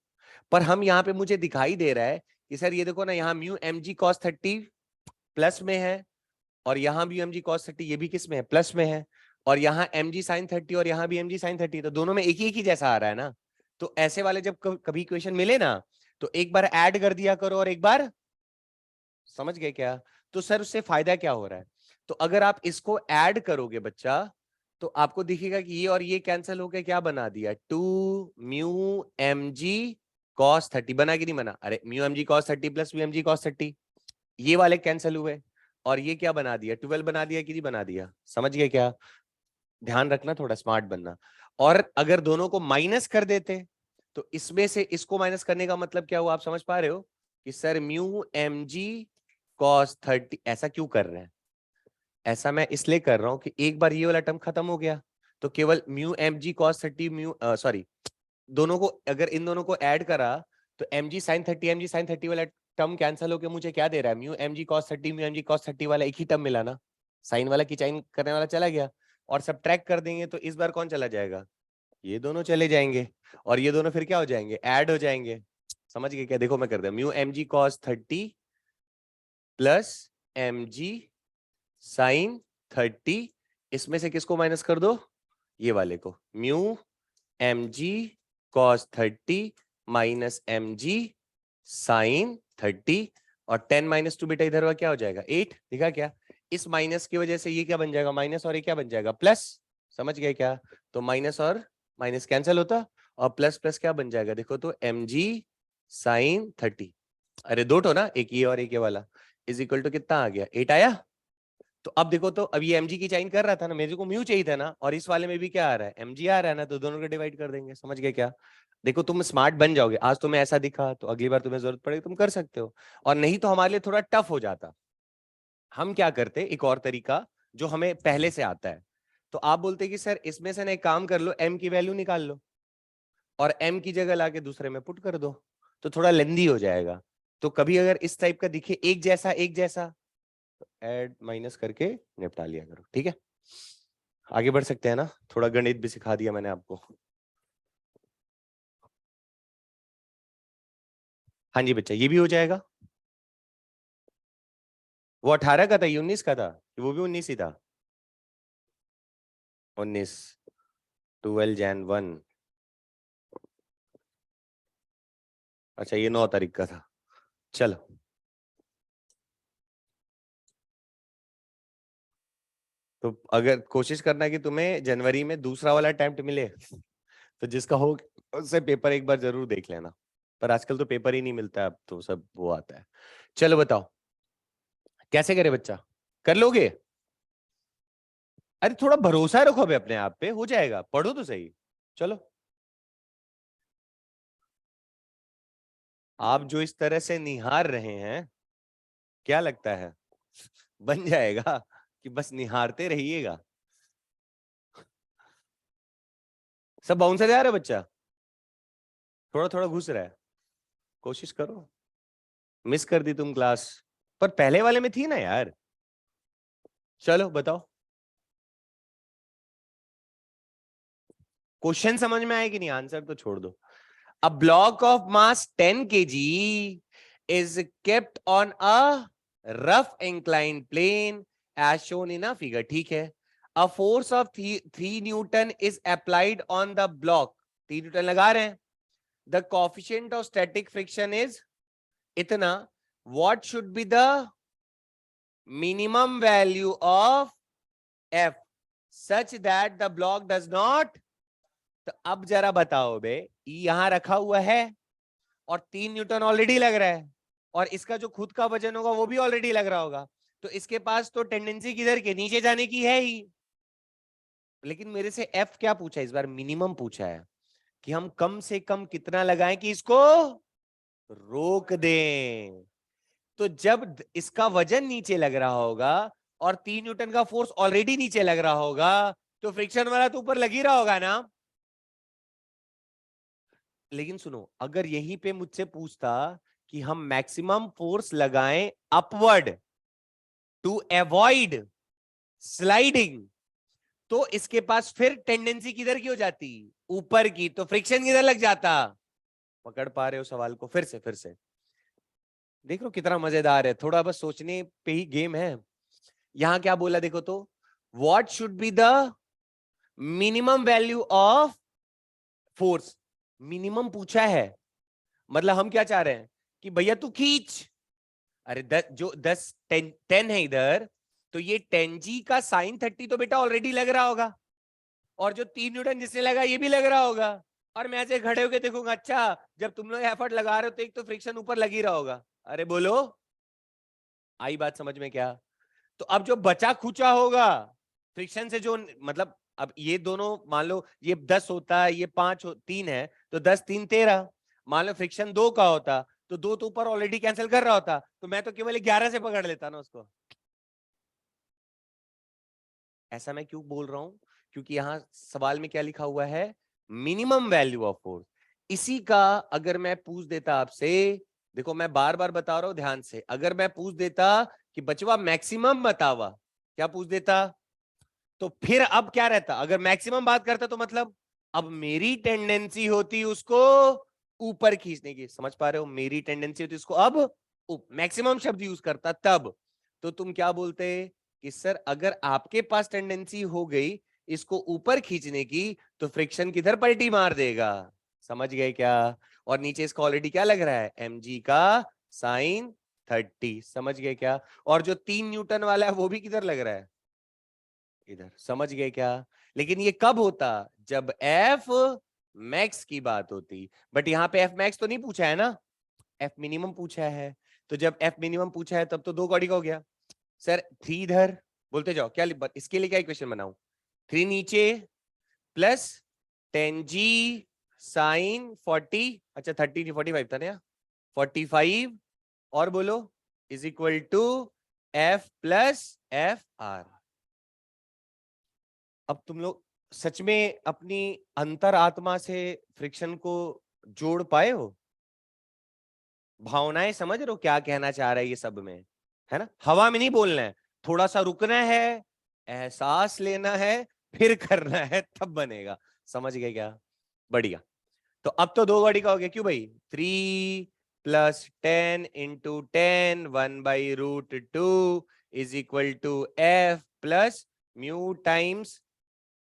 पर हम यहाँ पे मुझे दिखाई दे रहा है कि सर ये देखो ना, यहाँ म्यू mg cos 30 प्लस में है, और यहाँ भी mg cos 30 ये भी किस में है प्लस में है, और यहाँ mg sin 30 और यहाँ भी mg sin 30, तो दोनों में एक ही जैसा आ रहा है ना। तो ऐसे वाले जब कभी इक्वेशन मिले ना, तो एक बार ऐड कर दिया करो और एक बार, समझ गए क्या? तो सर उससे फायदा क्या हो रहा है, तो अगर आप इसको ऐड करोगे बच्चा, तो आपको दिखेगा कि ये और ये कैंसिल होकर क्या बना दिया 2 म्यू mg cos 30, बना कि नहीं बना, अरे mu mg cos 30 plus mu mg cos 30, ये वाले कैंसिल हुए, और ये क्या बना दिया 12 बना दिया कि नहीं बना दिया, समझ गए क्या? ध्यान रखना, थोड़ा स्मार्ट बनना। और अगर दोनों को माइनस कर देते, तो इसमें से इसको माइनस करने का मतलब क्या हुआ, आप समझ पा रहे हो कि सर म्यू mg cos 30, ऐसा क्यों कर रहे हैं, ऐसा मैं इसलिए कर रहा हूं कि एक बार ये वाला टर्म खत्म हो गया, तो केवल mu mg cos 30 mu sorry, दोनों को अगर इन दोनों को ऐड करा तो mg sin 30 mg sin 30 वाला टर्म कैंसिल होकर मुझे क्या दे रहा है, mu M G cos 30 mu M G cos 30 वाला एक ही टर्म मिला ना, साइन वाला की साइन करने वाला चला गया, और सब्ट्रैक्ट कर देंगे तो इस बार कौन चला जाएगा, ये दोनों चले जाएंगे, और ये दोनों फिर क्या हो जाएंगे, ऐड हो जाएंगे। समझ गए क्या, देखो मैं कर दिया, mu M G cos 30 plus M G sine 30, इसमें से किसको माइनस कर दो, ये वाले को, mu M G cos 30 minus M G sine 30, और 10 माइनस 2 बेटा इधर क्या हो जाएगा 8, दिखा क्या, इस माइनस की वजह से ये क्या बन जाएगा माइनस, और ये क्या बन जाएगा प्लस, समझ गए क्या, तो माइनस और माइनस कैंसिल होता, और प्लस प्लस क्या बन जाएगा, देखो तो एम जी साइन 30, अरे दो ठो ना, एक ये और एक ये वाला, इज इक्वल टू कितना आ गया 8 आया। तो अब देखो तो अब ये mg की साइन कर रहा था ना, मेरे को म्यू चाहिए था ना, और इस वाले में भी क्या आ रहा है mg आ रहा है ना, तो दोनों को डिवाइड कर देंगे। समझ गए क्या, देखो तुम स्मार्ट बन जाओगे, आज तुम्हें ऐसा दिखा तो अगली बार तुम्हें जरूरत पड़ेगी तुम कर सकते हो, और नहीं तो हमारे लिए थोड़ा टफ हो जाता। हम क्या करते, एक और तरीका जो हमें पहले से आता है, तो आप बोलते कि सर इसमें से ना एक काम कर लो, m की वैल्यू निकाल लो और m की जगह लाके दूसरे में पुट कर दो, तो थोड़ा लेंदी हो जाएगा। तो कभी अगर इस टाइप का दिखे एक जैसा एक जैसा, ऐड माइनस करके निपटा लिया करो, ठीक है। आगे बढ़ सकते हैं ना, थोड़ा गणित भी सिखा दिया मैंने आपको। हाँ जी बच्चा, ये भी हो जाएगा। वो 18 का था, ये 19 का था, वो भी 19 ही था, 19 12 Jan 1, अच्छा ये 9 तारीख का था। चलो तो अगर कोशिश करना कि तुम्हें जनवरी में दूसरा वाला अटेम्प्ट मिले, तो जिसका हो उससे पेपर एक बार जरूर देख लेना, पर आजकल तो पेपर ही नहीं मिलता, अब तो सब वो आता है। चलो बताओ कैसे करे बच्चा, कर लोगे, अरे थोड़ा भरोसा रखो अभी अपने आप पे, हो जाएगा, पढ़ो तो सही। चलो आप जो इस तरह से निहार रहे हैं, क्या लगता है बन जाएगा कि बस निहारते रहिएगा। सब बाउंसर जा रहा है बच्चा, थोड़ा थोड़ा घुस रहा है, कोशिश करो। मिस कर दी तुम क्लास, पर पहले वाले में थी ना यार। चलो बताओ, क्वेश्चन समझ में आया कि नहीं, आंसर तो छोड़ दो। A block of mass 10 kg is kept on a rough inclined plane as shown in a figure, ठीक है। A force of 3 Newton is applied on the block, 3 Newton लगा रहे हैं। The coefficient of static friction is इतना, what should be the minimum value of F such that the block does not, तो अब जरा बताओ बे, यहां रखा हुआ है और 3 न्यूटन ऑलरेडी लग रहा है, और इसका जो खुद का वजन होगा वो भी ऑलरेडी लग रहा होगा, तो इसके पास तो टेंडेंसी किधर के नीचे जाने की है ही। लेकिन मेरे से एफ क्या पूछा है इस बार, मिनिमम पूछा है कि हम कम से कम कितना लगाएं कि इसको रोक दें। तो जब इसका वजन नीचे लग रहा होगा और 3 न्यूटन का फोर्स ऑलरेडी नीचे लग रहा होगा, तो फ्रिक्शन वाला तो ऊपर लग ही रहा होगा ना। लेकिन सुनो, अगर यहीं पे मुझसे पूछता कि हम मैक्सिमम फोर्स लगाएं अपवर्ड टू अवॉइड स्लाइडिंग, तो इसके पास फिर टेंडेंसी किधर की हो जाती, ऊपर की, तो फ्रिक्शन किधर लग जाता। पकड़ पा रहे हो सवाल को, फिर से देख लो कितना मजेदार है, थोड़ा बस सोचने पे ही गेम है। यहां क्या बोला देखो तो, what should be the minimum value of force, minimum पूछा है, मतलब हम क्या चाह रहे हैं कि भैया तू खींच, अरे 10 जो 10 है इधर, तो ये 10G का साइन 30 तो बेटा ऑलरेडी लग रहा होगा, और जो 3 न्यूटन जिसने लगा ये भी लग रहा होगा, और मैं ऐसे खड़े होके देखूंगा, अच्छा जब तुम लोग एफर्ट लगा रहे हो तो एक तो फ्रिक्शन ऊपर लग ही रहा होगा। अरे बोलो, आई बात समझ में क्या। तो अब जो बचा खुचा होगा फ्रिक्शन से, जो मतलब अब ये दोनों मान लो ये 10 होता है, ये 3 है, तो 10 3 13, मान लो फ्रिक्शन 2 का होता तो 2 तो ऊपर ऑलरेडी कैंसिल कर रहा होता, तो मैं तो केवल 11 से पकड़ लेता ना उसको। ऐसा मैं क्यों बोल रहा हूं, क्योंकि यहां सवाल में क्या लिखा हुआ है, मिनिमम वैल्यू ऑफ फोर्स। इसी का अगर मैं पूछ देता आपसे देखो मैं बार बार बता रहा हूं ध्यान से, अगर मैं पूछ देता कि बचवा मैक्सिमम बतावा, क्या पूछ देता, तो फिर अब क्या रहता, अगर मैक्सिमम बात करता तो मतलब अब मेरी टेंडेंसी होती उसको ऊपर खींचने की, समझ पा रहे हो, मेरी टेंडेंसी होती उसको अब मैक्सिमम शब्द यूज करता तब। तो तुम क्या बोलते कि सर अगर आपके पास टेंडेंसी हो गई इसको ऊपर खींचने की तो फ्रिक्शन किधर पलटी मार देगा, समझ गए क्या। और नीचे इसका ऑलरेडी क्या लग रहा है, mg का साइन 30, समझ गए क्या। और जो 3 न्यूटन वाला है वो भी किधर लग रहा है, इधर, समझ गए क्या। लेकिन ये कब होता, जब एफ मैक्स की बात होती, बट यहाँ पे एफ मैक्स तो नहीं पूछा है ना, एफ मिनिमम पूछा है। तो जब एफ मिनिमम पूछा है तब तो 2 कौड़ी का हो गया। सर 3 इधर, बोलते जाओ क्या, इसके लिए क्या इक्वेशन बनाऊं, 3 नीचे प्लस 10g साइन 40, अच्छा 30 45 था ना, 45, और बोलो is equal to F plus F R. अब तुम लोग सच में अपनी अंतर आत्मा से फ्रिक्शन को जोड़ पाए हो, भावनाएं समझ रहे हो क्या कहना चाह रहा है ये सब में, है ना, हवा में नहीं बोलना है, थोड़ा सा रुकना है, एहसास लेना है, फिर करना है, तब बनेगा, समझ गए क्या, बढ़िया। तो अब तो 2 गाड़ी का हो गया, क्यों भाई, 3 plus 10 into 10 1/√2 is equal to F plus mu times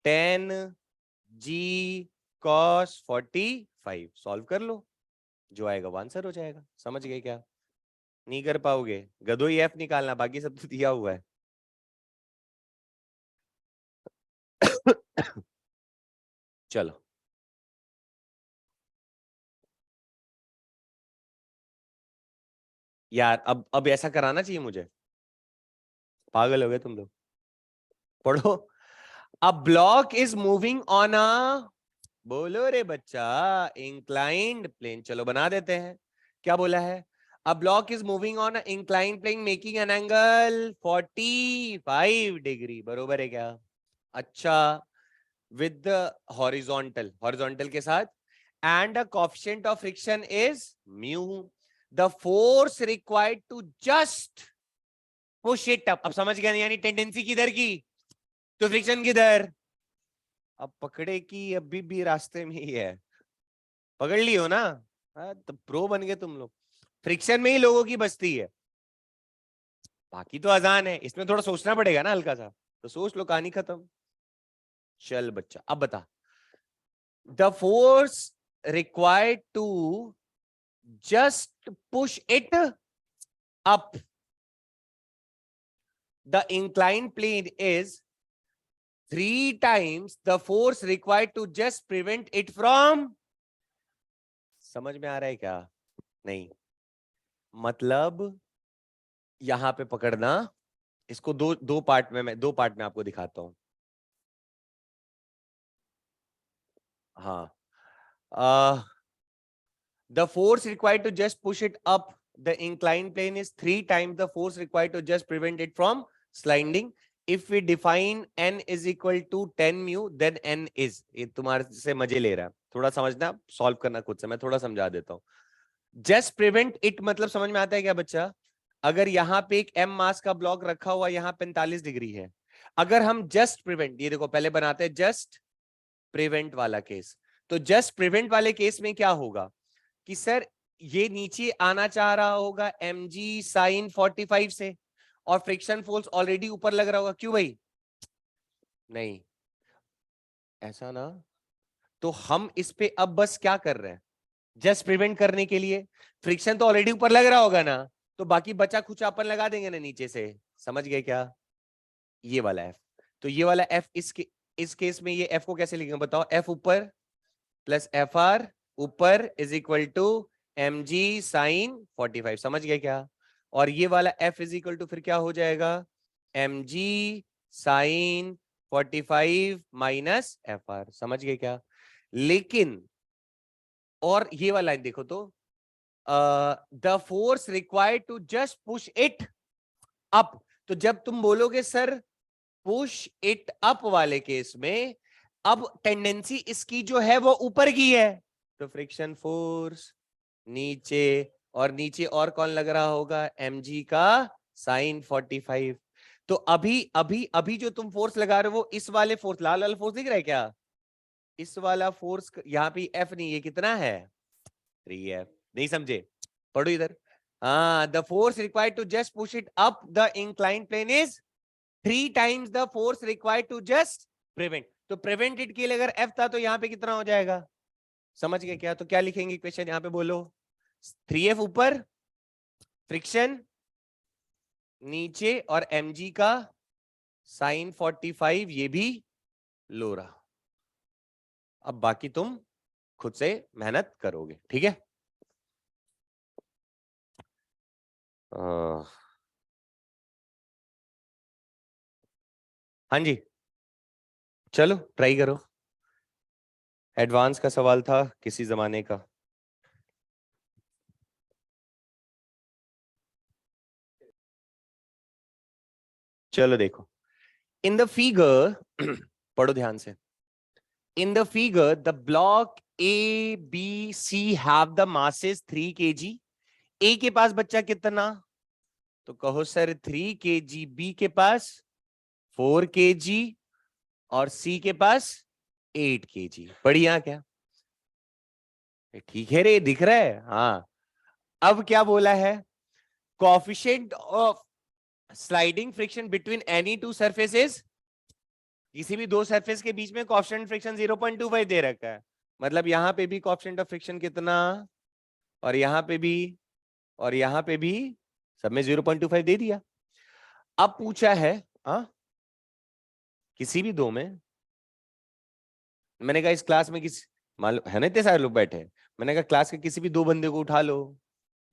10 G cos 45, solve कर लो, जो आएगा वो आंसर हो जाएगा, समझ गए क्या। नहीं कर पाओगे, गधो ही एफ निकालना, बाकी सब तो दिया हुआ है। चलो यार, अब ऐसा कराना चाहिए मुझे, पागल हो गए तुम लोग, पढ़ो। अ ब्लॉक इज मूविंग ऑन अ, बोलो रे बच्चा, इंक्लाइंड प्लेन, चलो बना देते हैं, क्या बोला है, a block is moving on a inclined plane making an angle 45 degree, बरोबर है क्या। अच्छा, with the horizontal के साथ, and the coefficient of friction is mu, the force required to just push it up, अब समझ गए, यानी टेंडेंसी किधर की, तो फ्रिक्शन किधर, अब पकड़े की अभी भी रास्ते में ही है, पकड़ लियो ना, हाँ, तो प्रो बन गए तुम लोग, फ्रिक्शन में ही लोगों की बस्ती है, बाकी तो आसान है, इसमें थोड़ा सोचना पड़ेगा ना हल्का सा, तो सोच लो, कहानी खत्म। चल बच्चा अब बता, the force required to just push it up the inclined plane is 3 times the force required to just prevent it from, समझ में आ रहा है क्या, नहीं, मतलब यहां पे पकड़ना, इसको दो दो पार्ट में, मैं 2 पार्ट में आपको दिखाता हूं। हाँ, the force required to just push it up the inclined plane is 3 times the force required to just prevent it from sliding. If we define n is equal to 10 mu, then n is, ये तुम्हारे से मजे ले रहा है, थोड़ा समझना, solve करना खुद से, मैं थोड़ा समझा देता हूँ। जस्ट प्रिवेंट इट मतलब समझ में आता है क्या बच्चा, अगर यहाँ पे एक m मास का ब्लॉक रखा हुआ, यहाँ 45 डिग्री है, अगर हम जस्ट प्रिवेंट, ये देखो पहले बनाते हैं जस्ट प्रिवेंट वाला केस, तो जस्ट प्रिवेंट वाले केस में क्या होगा कि सर ये नीचे आना चाह रहा होगा mg साइन 45 से, और फ्रिक्शन फोर्स ऑलरेडी ऊपर लग रहा होगा, क्यों भाई, नहीं ऐसा ना, तो हम इस पे अब बस क्या कर रहे हैं, जस्ट प्रिवेंट करने के लिए, फ्रिक्शन तो ऑलरेडी ऊपर लग रहा होगा ना, तो बाकी बचा खुचा अपन लगा देंगे ना नीचे से, समझ गए क्या, ये वाला एफ, तो ये वाला एफ, इस केस में ये एफ को कैसे लिखेंगे बताओ, एफ ऊपर प्लस एफ आर ऊपर is equal to M G sine 45, समझ गए क्या, और ये वाला एफ इज इक्वल टू फिर क्या हो जाएगा, M G sine 45 minus F R, समझ गए क्या। लेकिन और ये वाला लाइन देखो तो, the force required to just push it up, तो जब तुम बोलोगे सर पुश इट अप वाले केस में, अब टेंडेंसी इसकी जो है वो ऊपर की है, तो फ्रिक्शन फोर्स नीचे और नीचे और कौन लग रहा होगा, mg का sin 45। तो अभी अभी अभी जो तुम फोर्स लगा रहे हो वो इस वाले फोर्स, लाल वाला फोर्स दिख रहा है क्या, इस वाला फोर्स, यहाँ पे F नहीं, ये कितना है 3F। नहीं समझे, पढ़ो इधर। हाँ, the force required to just push it up the inclined plane is 3 times the force required to just prevent. तो प्रिवेंट इट के लिए अगर F था तो यहाँ पे कितना हो जाएगा, समझ गए क्या। तो क्या लिखेंगे क्वेश्चन, यहाँ पे बोलो 3F ऊपर, फ्रिक्शन नीचे, और mg का sin 45 ये भी लो रहा। अब बाकी तुम खुद से मेहनत करोगे, ठीक है। हाँ जी, चलो ट्राई करो। एडवांस का सवाल था किसी जमाने का। चलो देखो, इन द फिगर पढ़ो ध्यान से। In the figure the block A B C have the masses 3 kg। A के पास बच्चा कितना, तो कहो सर 3 kg, बी के पास 4 kg, और सी के पास 8 kg। बढ़िया क्या, ठीक है रे, दिख रहा है। हाँ, अब क्या बोला है, coefficient of sliding friction between any two surfaces, किसी भी दो सरफेस के बीच में कोएफिशिएंट फ्रिक्शन 0.25 दे रखा है। मतलब यहाँ पे भी कोएफिशिएंट ऑफ फ्रिक्शन कितना, और यहाँ पे भी, और यहाँ पे भी, सब में 0.25 दे दिया। अब पूछा है, हाँ किसी भी दो में, मैंने कहा इस क्लास में किसी, मान लो है ना इतने सारे लोग बैठे हैं, मैंने कहा क्लास के किसी भी दो बंदे को उठा लो,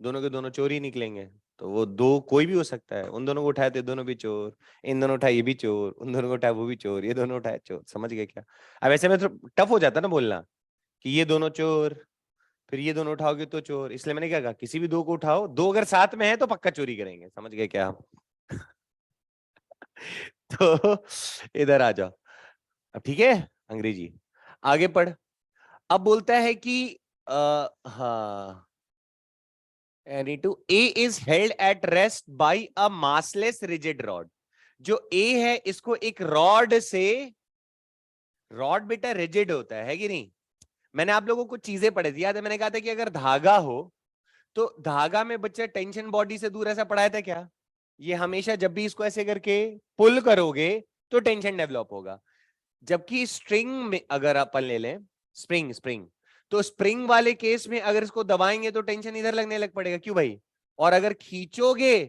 दोनों के दोनों चोर ही निकलेंगे। तो वो दो कोई भी हो सकता है, उन दोनों को उठाए तो दोनों भी चोर, इन दोनों उठाए ये भी चोर, उन दोनों को उठाए वो भी चोर, ये दोनों उठाए चोर। समझ गए क्या। अब ऐसे में तो टफ हो जाता ना बोलना कि ये दोनों चोर, फिर ये दोनों उठाओगे तो चोर, इसलिए मैंने क्या कहा किसी भी दो को उठाओ, दो अगर साथ में है तो पक्का चोरी करेंगे। समझ गए क्या। तो इधर आ जाओ। अब ठीक है, अंग्रेजी आगे पढ़। अब बोलता है कि हाँ, any two A is held at rest by a massless rigid rod. जो ए है इसको एक रॉड से, रॉड बेटा रिजिड होता है कि नहीं। मैंने आप लोगों को चीजें पढ़ी थी, याद है, मैंने कहा था कि अगर धागा हो तो धागा में बच्चा टेंशन बॉडी से दूर, ऐसा पढ़ाया था क्या। ये हमेशा जब भी इसको ऐसे करके पुल करोगे तो टेंशन डेवलप होगा। जबकि स्ट्रिंग में अगर अपन ले लें, स्प्रिंग स्प्रिंग, तो स्प्रिंग वाले केस में अगर इसको दबाएंगे तो टेंशन इधर लगने लग पड़ेगा, क्यों भाई, और अगर खींचोगे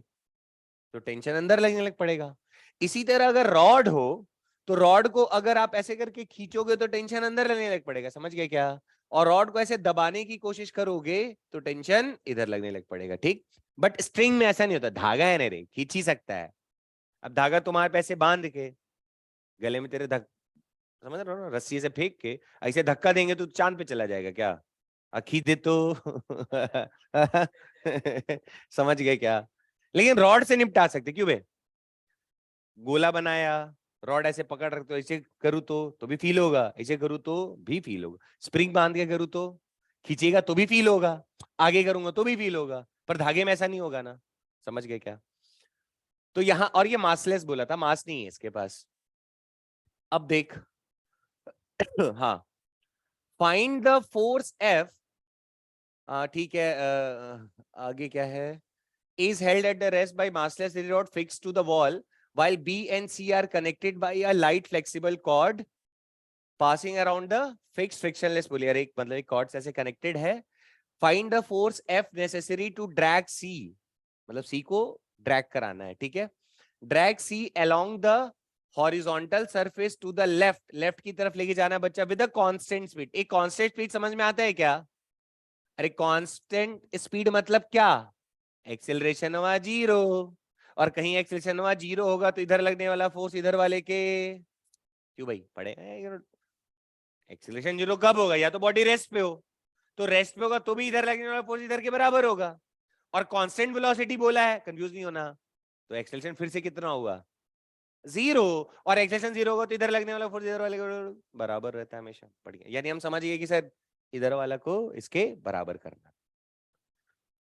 तो टेंशन अंदर लगने लग पड़ेगा। इसी तरह अगर रॉड हो तो रॉड को अगर आप ऐसे करके खींचोगे तो टेंशन अंदर लगने लग पड़ेगा। समझ गए क्या। और रॉड को ऐसे दबाने की कोशिश करोगे तो टेंशन इधर लगने लग पड़ेगा, ठीक। बट स्ट्रिंग में ऐसा नहीं होता, धागा है ना रे, खींच ही सकता है। अब धागा तुम्हारे पैसे बांध के गले में तेरे समझ रहे हो ना, रस्सी से फेंक के ऐसे धक्का देंगे तो चांद पे चला जाएगा क्या, अखी दे तो समझ गए क्या। लेकिन रॉड से निपटा सकते, क्यों बे, गोला बनाया, रॉड ऐसे पकड़ रखते हो, ऐसे करूँ तो भी फील होगा, ऐसे करूँ तो भी फील होगा, स्प्रिंग बांध के करूँ तो खींचेगा तो भी फील होगा, आगे करूंगा तो भी फील होगा, पर धागे में ऐसा नहीं होगा ना। समझ गए क्या। तो यहां, और ये मासलेस बोला था, मास नहीं है इसके पास। अब देख हाँ, फाइंड द फोर्स एफ, ठीक है, आगे क्या है, is held at the rest by massless rigid rod fixed to the wall while B and C are connected by a light flexible cord passing around the fixed frictionless pulley। एक मतलब एक cord ऐसे connected है। Find the force F necessary to drag C, मतलब C को drag कराना है, ठीक है। Drag C along the horizontal surface to the left, left की तरफ लेके जाना बच्चा विद अ कांस्टेंट स्पीड। एक कांस्टेंट स्पीड समझ में आता है क्या। अरे कांस्टेंट स्पीड मतलब क्या, एक्सेलरेशन हुआ जीरो, और कहीं एक्सेलरेशन हुआ जीरो होगा तो इधर लगने वाला फोर्स इधर वाले के, क्यों भाई पड़ेगा। एक्सेलरेशन जीरो कब होगा, या तो बॉडी रेस्ट पे हो, तो रेस्ट पे होगा तो भी इधर लगने वाला फोर्स इधर के बराबर होगा। और कांस्टेंट वेलोसिटी बोला है, कंफ्यूज नहीं होना, तो एक्सेलरेशन फिर से कितना हुआ, जीरो, और एक्सेलरेशन जीरो होगा तो इधर लगने वाला फोर्स इधर वाले के बराबर रहता है हमेशा। बढ़िया, यानी हम समझिए कि सर इधर वाला को इसके बराबर करना।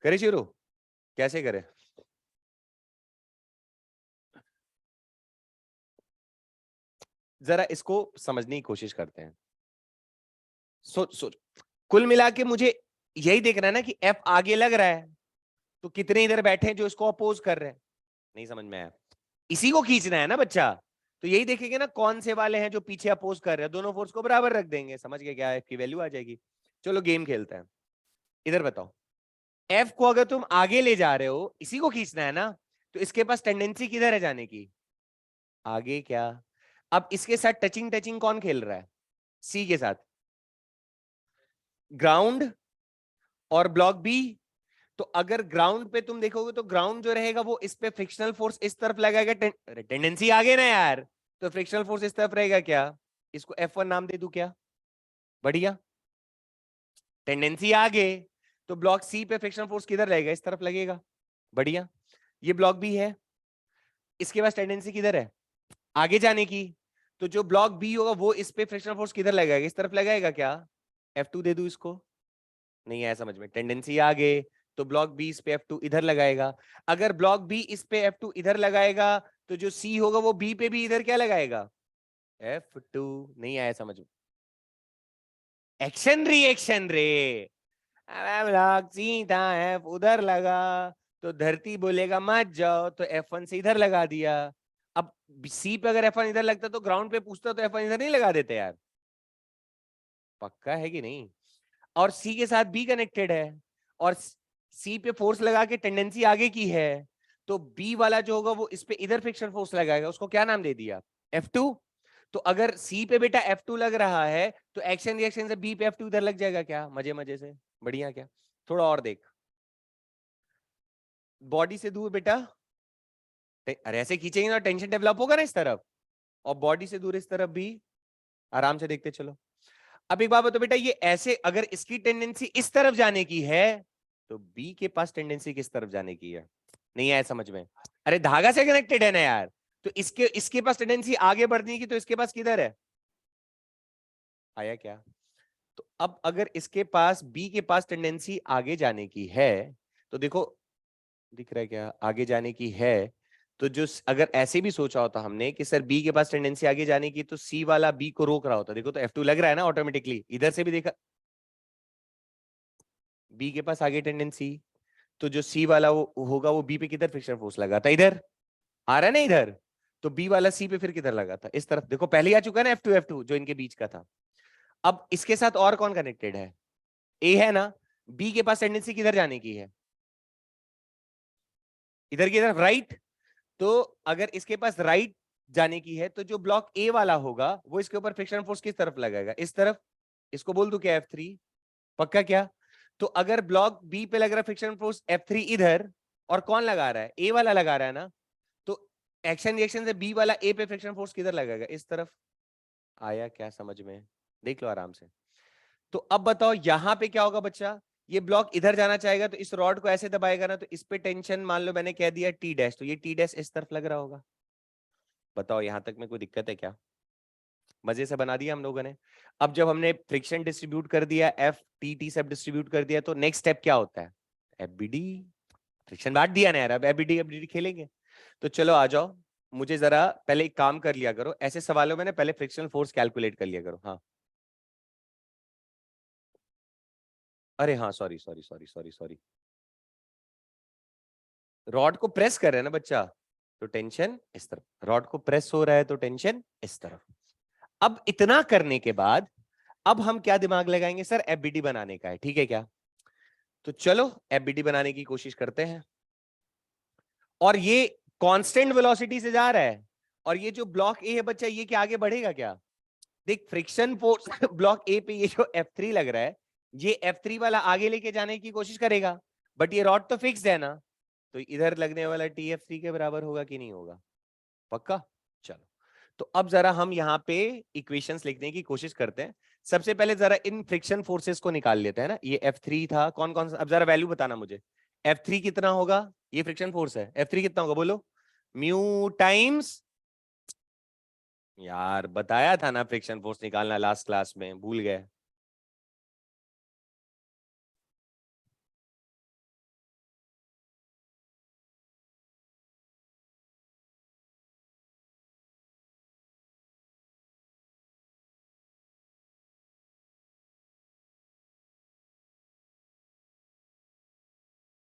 करे शुरू, कैसे करे? जरा इसको समझने की कोशिश करते हैं। सोच सोच, कुल मिला के मुझे यही देखना है ना कि एफ आगे लग रहा है, तो कितने इधर बैठे हैं जो इसको अपोज कर रहे हैं। नहीं समझ में आया? इसी को खींचना है ना बच्चा, तो यही देखेंगे ना कौन से वाले हैं जो पीछे अपोज कर रहे हैं, दोनों फोर्स को बराबर रख देंगे, समझ गए क्या? एफ की वैल्यू आ जाएगी। चलो गेम खेलते हैं। इधर बताओ, एफ को अगर तुम आगे ले जा रहे हो, इसी को खींचना है ना, तो इसके पास टेंडेंसी किधर है जाने की? आगे क्या? अब इसके साथ टचिंग टचिंग कौन खेल रहा है? सी के साथ ग्राउंड और ब्लॉक बी। तो अगर ग्राउंड पे तुम देखोगे तो ग्राउंड जो रहेगा वो इस पे फ्रिक्शनल फोर्स इस तरफ लगाएगा, टेंडेंसी आगे ना यार, तो फ्रिक्शनल फोर्स इस तरफ रहेगा क्या? इसको F1 नाम दे दूं क्या? बढ़िया। टेंडेंसी आगे, तो ब्लॉक सी पे फ्रिक्शनल फोर्स किधर रहेगा? इस तरफ लगेगा। बढ़िया। ये ब्लॉक बी है, इसके पास टेंडेंसी किधर है? आगे जाने की। तो जो ब्लॉक बी होगा वो इस पे फ्रिक्शनल फोर्स किधर लगाएगा? इस तरफ लगाएगा क्या? F2 दे दूं इसको? नहीं आया समझ में? टेंडेंसी आगे, तो ब्लॉक बी इस पे F2 इधर लगाएगा। अगर ब्लॉक बी इस पे F2 इधर लगाएगा, तो जो सी होगा वो बी पे भी इधर क्या लगाएगा? F2। नहीं आया समझ में? एक्शन रिएक्शन रे। अब ब्लॉक सीधा F उधर लगा, तो धरती बोलेगा मत जाओ, तो F1 से इधर लगा दिया। अब सी पे अगर F1 इधर लगता तो ग्राउंड पे पूछता तो F1 इधर नहीं लगा देते यार। पक्का है कि नहीं? और सी के साथ बी कनेक्टेड है, और सी पे फोर्स लगा के टेंडेंसी आगे की है, तो बी वाला जो होगा वो इस पे इधर फ्रिक्शन फोर्स लगाएगा, उसको क्या नाम दे दिया? F2। तो अगर सी पे बेटा F2 लग रहा है, तो एक्शन रिएक्शन से बी पे F2 इधर लग जाएगा क्या? मजे मजे से। बढ़िया क्या? थोड़ा और देख, बॉडी से दूर बेटा, अरे ऐसे खींचेंगे ना टेंशन डेवलप होगा ना इस तरफ, और बॉडी से दूर इस तरफ भी। आराम से देखते चलो। अब एक बात बताओ बेटा, ये ऐसे अगर इसकी टेंडेंसी इस तरफ जाने की है, तो बी के पास टेंडेंसी किस तरफ जाने की है? नहीं आया समझ में? अरे धागा से कनेक्टेड है ना यार, तो इसके इसके पास टेंडेंसी आगे बढ़ने की, तो इसके पास किधर है? आया क्या? तो अब अगर इसके पास बी के पास टेंडेंसी आगे जाने की है, तो देखो, दिख रहा है क्या? आगे जाने की है, तो जो अगर ऐसे भी सोचा होता हमने कि सर बी के पास टेंडेंसी आगे जाने की, तो सी वाला बी को रोक रहा होता। देखो तो F2 लग रहा है ना ऑटोमेटिकली, इधर से भी देखा, बी के पास आगे टेंडेंसी, तो जो सी वाला वो होगा वो बी पे किधर फ्रिक्शन फोर्स लगाता? इधर आ रहा है ना इधर, तो बी वाला सी पे फिर किधर लगाता? इस तरफ। देखो पहले ही आ चुका है ना F2 जो इनके बीच का था। अब इसके साथ और कौन कनेक्टेड है? ए है ना। बी के पास टेंडेंसी किधर जाने की है? इधर की तरफ, राइट। तो अगर इसके पास राइट जाने की है, तो जो ब्लॉक ए वाला होगा वो इसके ऊपर फ्रिक्शन फोर्स किस तरफ लगाएगा? इस तरफ। इसको बोल दूं क्या F3? पक्का क्या? तो अगर ब्लॉक बी पे लग रहा है फ्रिक्शन फोर्स F3 इधर, और कौन लगा रहा है? ए वाला लगा रहा है ना, तो एक्शन रिएक्शन से बी वाला ए पे फ्रिक्शन फोर्स किधर लगेगा? इस तरफ। आया क्या समझ में? देख लो आराम से। तो अब बताओ यहां पे क्या होगा बच्चा? ये ब्लॉक इधर जाना चाहेगा, तो इस रॉड को ऐसे दबाएगा ना, तो इस पे टेंशन मान लो मैंने कह दिया टी डैश, तो ये टी डैश इस तरफ लग रहा होगा। बताओ यहां तक में कोई दिक्कत है क्या? मजे से बना दिया हम लोगों ने। अब जब हमने फ्रिक्शन डिस्ट्रीब्यूट कर दिया, एफ टी टी सब डिस्ट्रीब्यूट कर दिया, तो नेक्स्ट स्टेप क्या होता है? एफबीडी। फ्रिक्शन बांट दिया ना यार, अब एफबीडी एफबीडी खेलेंगे। तो चलो आ जाओ, मुझे जरा पहले एक काम कर लिया करो, ऐसे सवालों में ना पहले फ्रिक्शनल फोर्स कैलकुलेट कर लिया करो। हाँ, अरे हाँ, sorry sorry sorry sorry sorry, rod को प्रेस कर रहे हैं ना बच्चा, तो टेंशन इस तरफ, रॉड को प्रेस हो रहा है तो टेंशन इस तरफ। अब इतना करने के बाद अब हम क्या दिमाग लगाएंगे? सर एफबीडी बनाने का है, ठीक है क्या? तो चलो एफबीडी बनाने की कोशिश करते हैं। और ये कांस्टेंट वेलोसिटी से जा रहा है, और ये जो ब्लॉक ए है बच्चा, ये क्या आगे बढ़ेगा क्या? देख फ्रिक्शन फोर्स ब्लॉक ए पे ये जो F3 लग रहा है, ये F3 वाला आगे लेके जाने की कोशिश करेगा, बट ये रॉड तो फिक्स है ना, तो इधर लगने वाला TF3 के बराबर होगा कि नहीं होगा? पक्का। चलो, तो अब जरा हम यहाँ पे इक्वेशंस लिखने की कोशिश करते हैं। सबसे पहले जरा इन फ्रिक्शन फोर्सेस को निकाल लेते हैं ना। ये F3 था, कौन कौन सा? अब जरा वैल्यू बताना मुझे। F3 कितना होगा? ये फ्रिक्शन फोर्स है, F3 कितना होगा बोलो? म्यू टाइम्स, यार बताया था ना फ्रिक्शन फोर्स निकालना लास्ट क्लास में, भूल गए?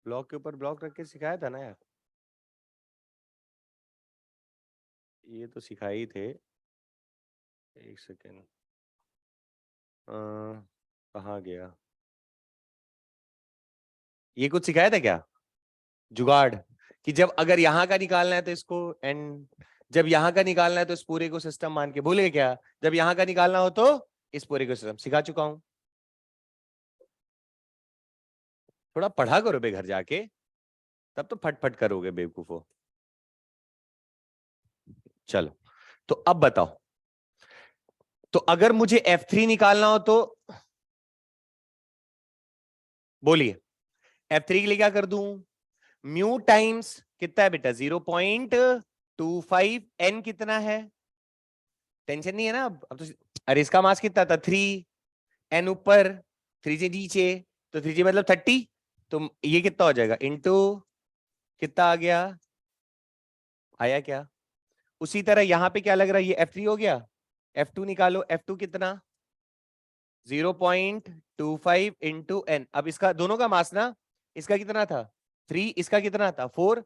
ब्लॉक के ऊपर ब्लॉक रख के सिखाया था ना यार, ये तो सिखाए ही थे। एक सेकेंड, कहाँ गया, ये कुछ सिखाया था क्या, जुगाड़, कि जब अगर यहाँ का निकालना है तो इसको एंड, जब यहाँ का निकालना है तो इस पूरे को सिस्टम मान के, भूल गए क्या, जब यहाँ का निकालना हो तो इस पूरे को सिस्टम, सिखा चुका हूं। थोड़ा पढ़ा करो बे घर जाके, तब तो फटफट करोगे बेवकूफो। चलो, तो अब बताओ, तो अगर मुझे F3 निकालना हो तो बोलिए, F3 के लिए क्या कर दूं, म्यू टाइम्स कितना है बेटा, 0.25, n कितना है, टेंशन नहीं है ना अब तो, अरे इसका मास कितना था 3, n ऊपर 3 से नीचे, तो 3 मतलब 30, तो ये कितना हो जाएगा इनटू, कितना आ गया, आया क्या। उसी तरह यहां पे क्या लग रहा है, ये F3 हो गया, F2 निकालो, F2 कितना 0.25 इंटू n, अब इसका दोनों का मास ना, इसका कितना था 3, इसका कितना था 4,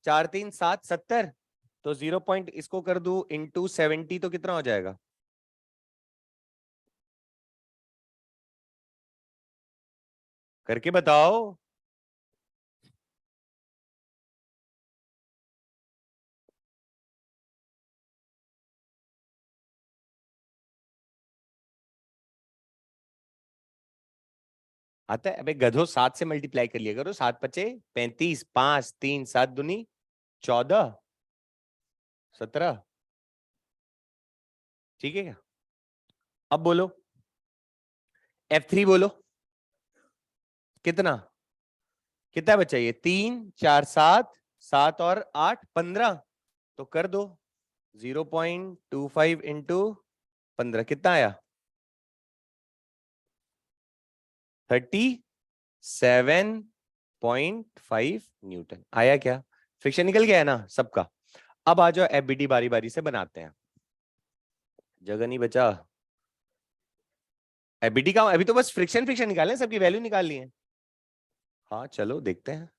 4 3 7 70, तो 0 पॉइंट इसको कर दू इंटू 70, तो कितना हो जाएगा, करके बताओ। आता है, अबे गधो 7 से मल्टीप्लाई कर लिया करो, 7 पचे 35, 5 3 7 दूनी 14, 17, ठीक है क्या। अब बोलो F3 बोलो, कितना कितना बचा, ये 3 4 7, 7 और 8 15, तो कर दो 0.25 इंटू 15, कितना आया 37.5 न्यूटन आया क्या, फ्रिक्शन निकल गया है ना सबका। अब आ जाओ एफबीटी, बारी बारी से बनाते हैं, जगह नहीं बचा। एफबीटी का अभी तो बस फ्रिक्शन फ्रिक्शन निकाले, सबकी वैल्यू निकालनी है। हाँ चलो देखते हैं,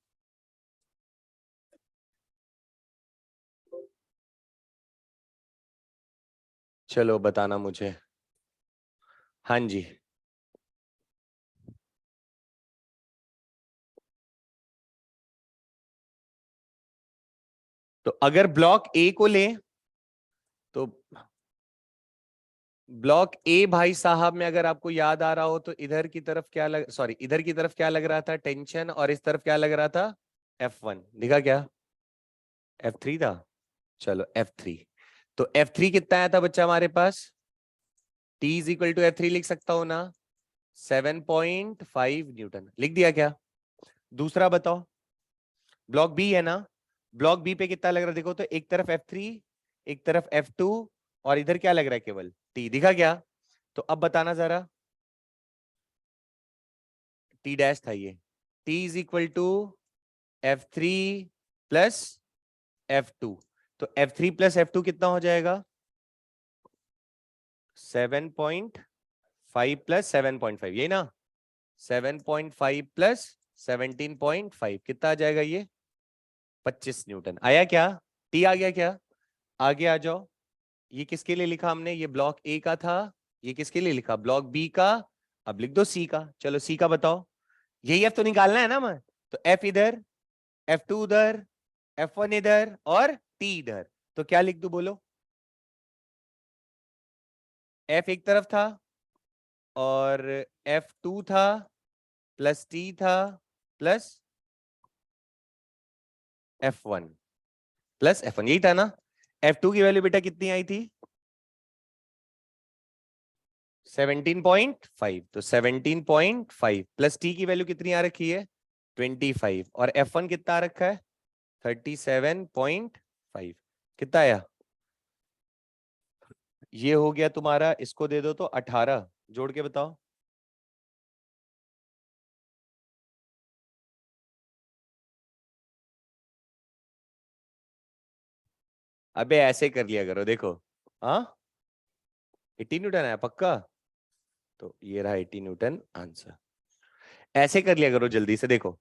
चलो बताना मुझे। हाँ जी, तो अगर ब्लॉक ए को लें तो, ब्लॉक ए भाई साहब में अगर आपको याद आ रहा हो तो इधर की तरफ क्या लग, सॉरी इधर की तरफ क्या लग रहा था टेंशन, और इस तरफ क्या लग रहा था F1, दिखा क्या F3 था, चलो F3, तो F3 कितना आया था बच्चा हमारे पास, T is equal to F3 लिख सकता हो ना, 7.5 न्यूटन, लिख दिया क्या। दूसरा बताओ, ब्लॉक बी है ना, ब्लॉक बी पे कितना लग रहा है देखो तो, एक तरफ F3, एक तरफ F2, और इधर क्या लग रहा है केवल T, दिखा क्या। तो अब बताना जरा, T डैश था ये, T is equal to F3 plus F2, तो F3 प्लस F2 कितना हो जाएगा 7.5 प्लस 7.5, यही ना, 7.5 प्लस 17.5 कितना आ जाएगा ये 25 न्यूटन, आया क्या, टी आ गया क्या। आगे आ जाओ, ये किसके लिए लिखा हमने, ये ब्लॉक ए का था, ये किसके लिए लिखा ब्लॉक बी का, अब लिख दो सी का, चलो सी का बताओ, यही एफ तो निकालना है ना मैं, तो एफ इधर, F2 उधर, F1 इधर और टी इधर, तो क्या लिख दूं बोलो, F एक तरफ था और F2 था प्लस T था प्लस F1 प्लस F1, यही था ना। F2 की वैल्यू बेटा कितनी आई थी 17.5, तो 17.5 प्लस T की वैल्यू कितनी आ रखी है 25, और F1 कितना आ रखा है 37.5, कितना आया, ये हो गया तुम्हारा, इसको दे दो तो 18, जोड़ के बताओ। अबे ऐसे कर लिया करो देखो, हाँ 80 न्यूटन है पक्का, तो ये रहा 80 न्यूटन आंसर, ऐसे कर लिया करो जल्दी से देखो,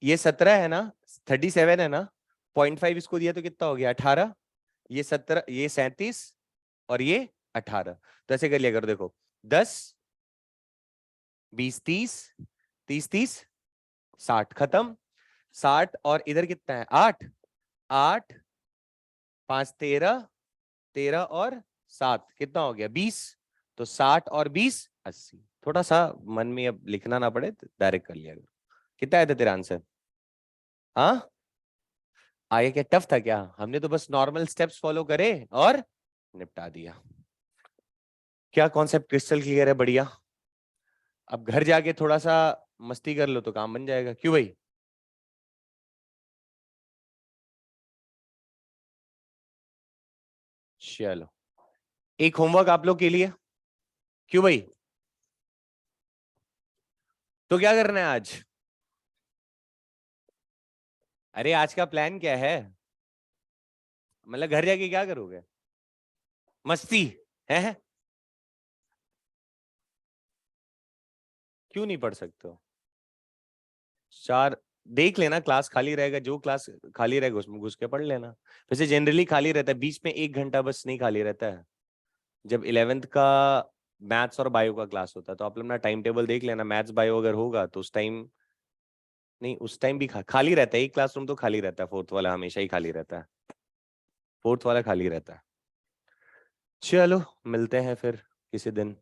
ये 17 है ना, 37 है ना, 0.5 इसको दिया तो कितना हो गया 18, ये 17, ये 37 और ये 18। तो ऐसे कर लिया करो, देखो 10 20 30 30 30 60 खत्म। 60 और इधर कितना है 8 8 5 13 13 और 7 कितना हो गया 20। तो 60 और 20 80। थोड़ा सा मन में अब लिखना ना पड़े तो डायरेक्ट कर लिया करो। कितना आया था तेरा आंसर? हाँ आगे क्या टफ था क्या? हमने तो बस नॉर्मल स्टेप्स फॉलो करे और निपटा दिया। क्या कॉन्सेप्ट क्रिस्टल क्लियर है? बढ़िया। अब घर जाके थोड़ा सा मस्ती कर लो तो काम बन जाएगा। क्यों भाई? चलो एक होमवर्क आप लोग के लिए। क्यों भाई? तो क्या करना है आज? अरे आज का प्लान क्या है? मतलब घर जाके क्या करोगे? मस्ती है? क्यों नहीं पढ़ सकते हो? चार देख लेना, क्लास खाली रहेगा, जो क्लास खाली रहेगा उसमें घुस के पढ़ लेना। वैसे जनरली खाली रहता है, बीच में 1 घंटा बस नहीं खाली रहता है, जब 11th का मैथ्स और बायो का क्लास होता है। तो आप अपना टाइम टेबल देख लेना, मैथ्स बायो अगर होगा तो उस टाइम नहीं, उस टाइम भी खाली रहता है, एक क्लासरूम तो खाली रहता है, फोर्थ वाला हमेशा ही खाली रहता है, फोर्थ वाला खाली रहता है। चलो मिलते हैं फिर किसी दिन।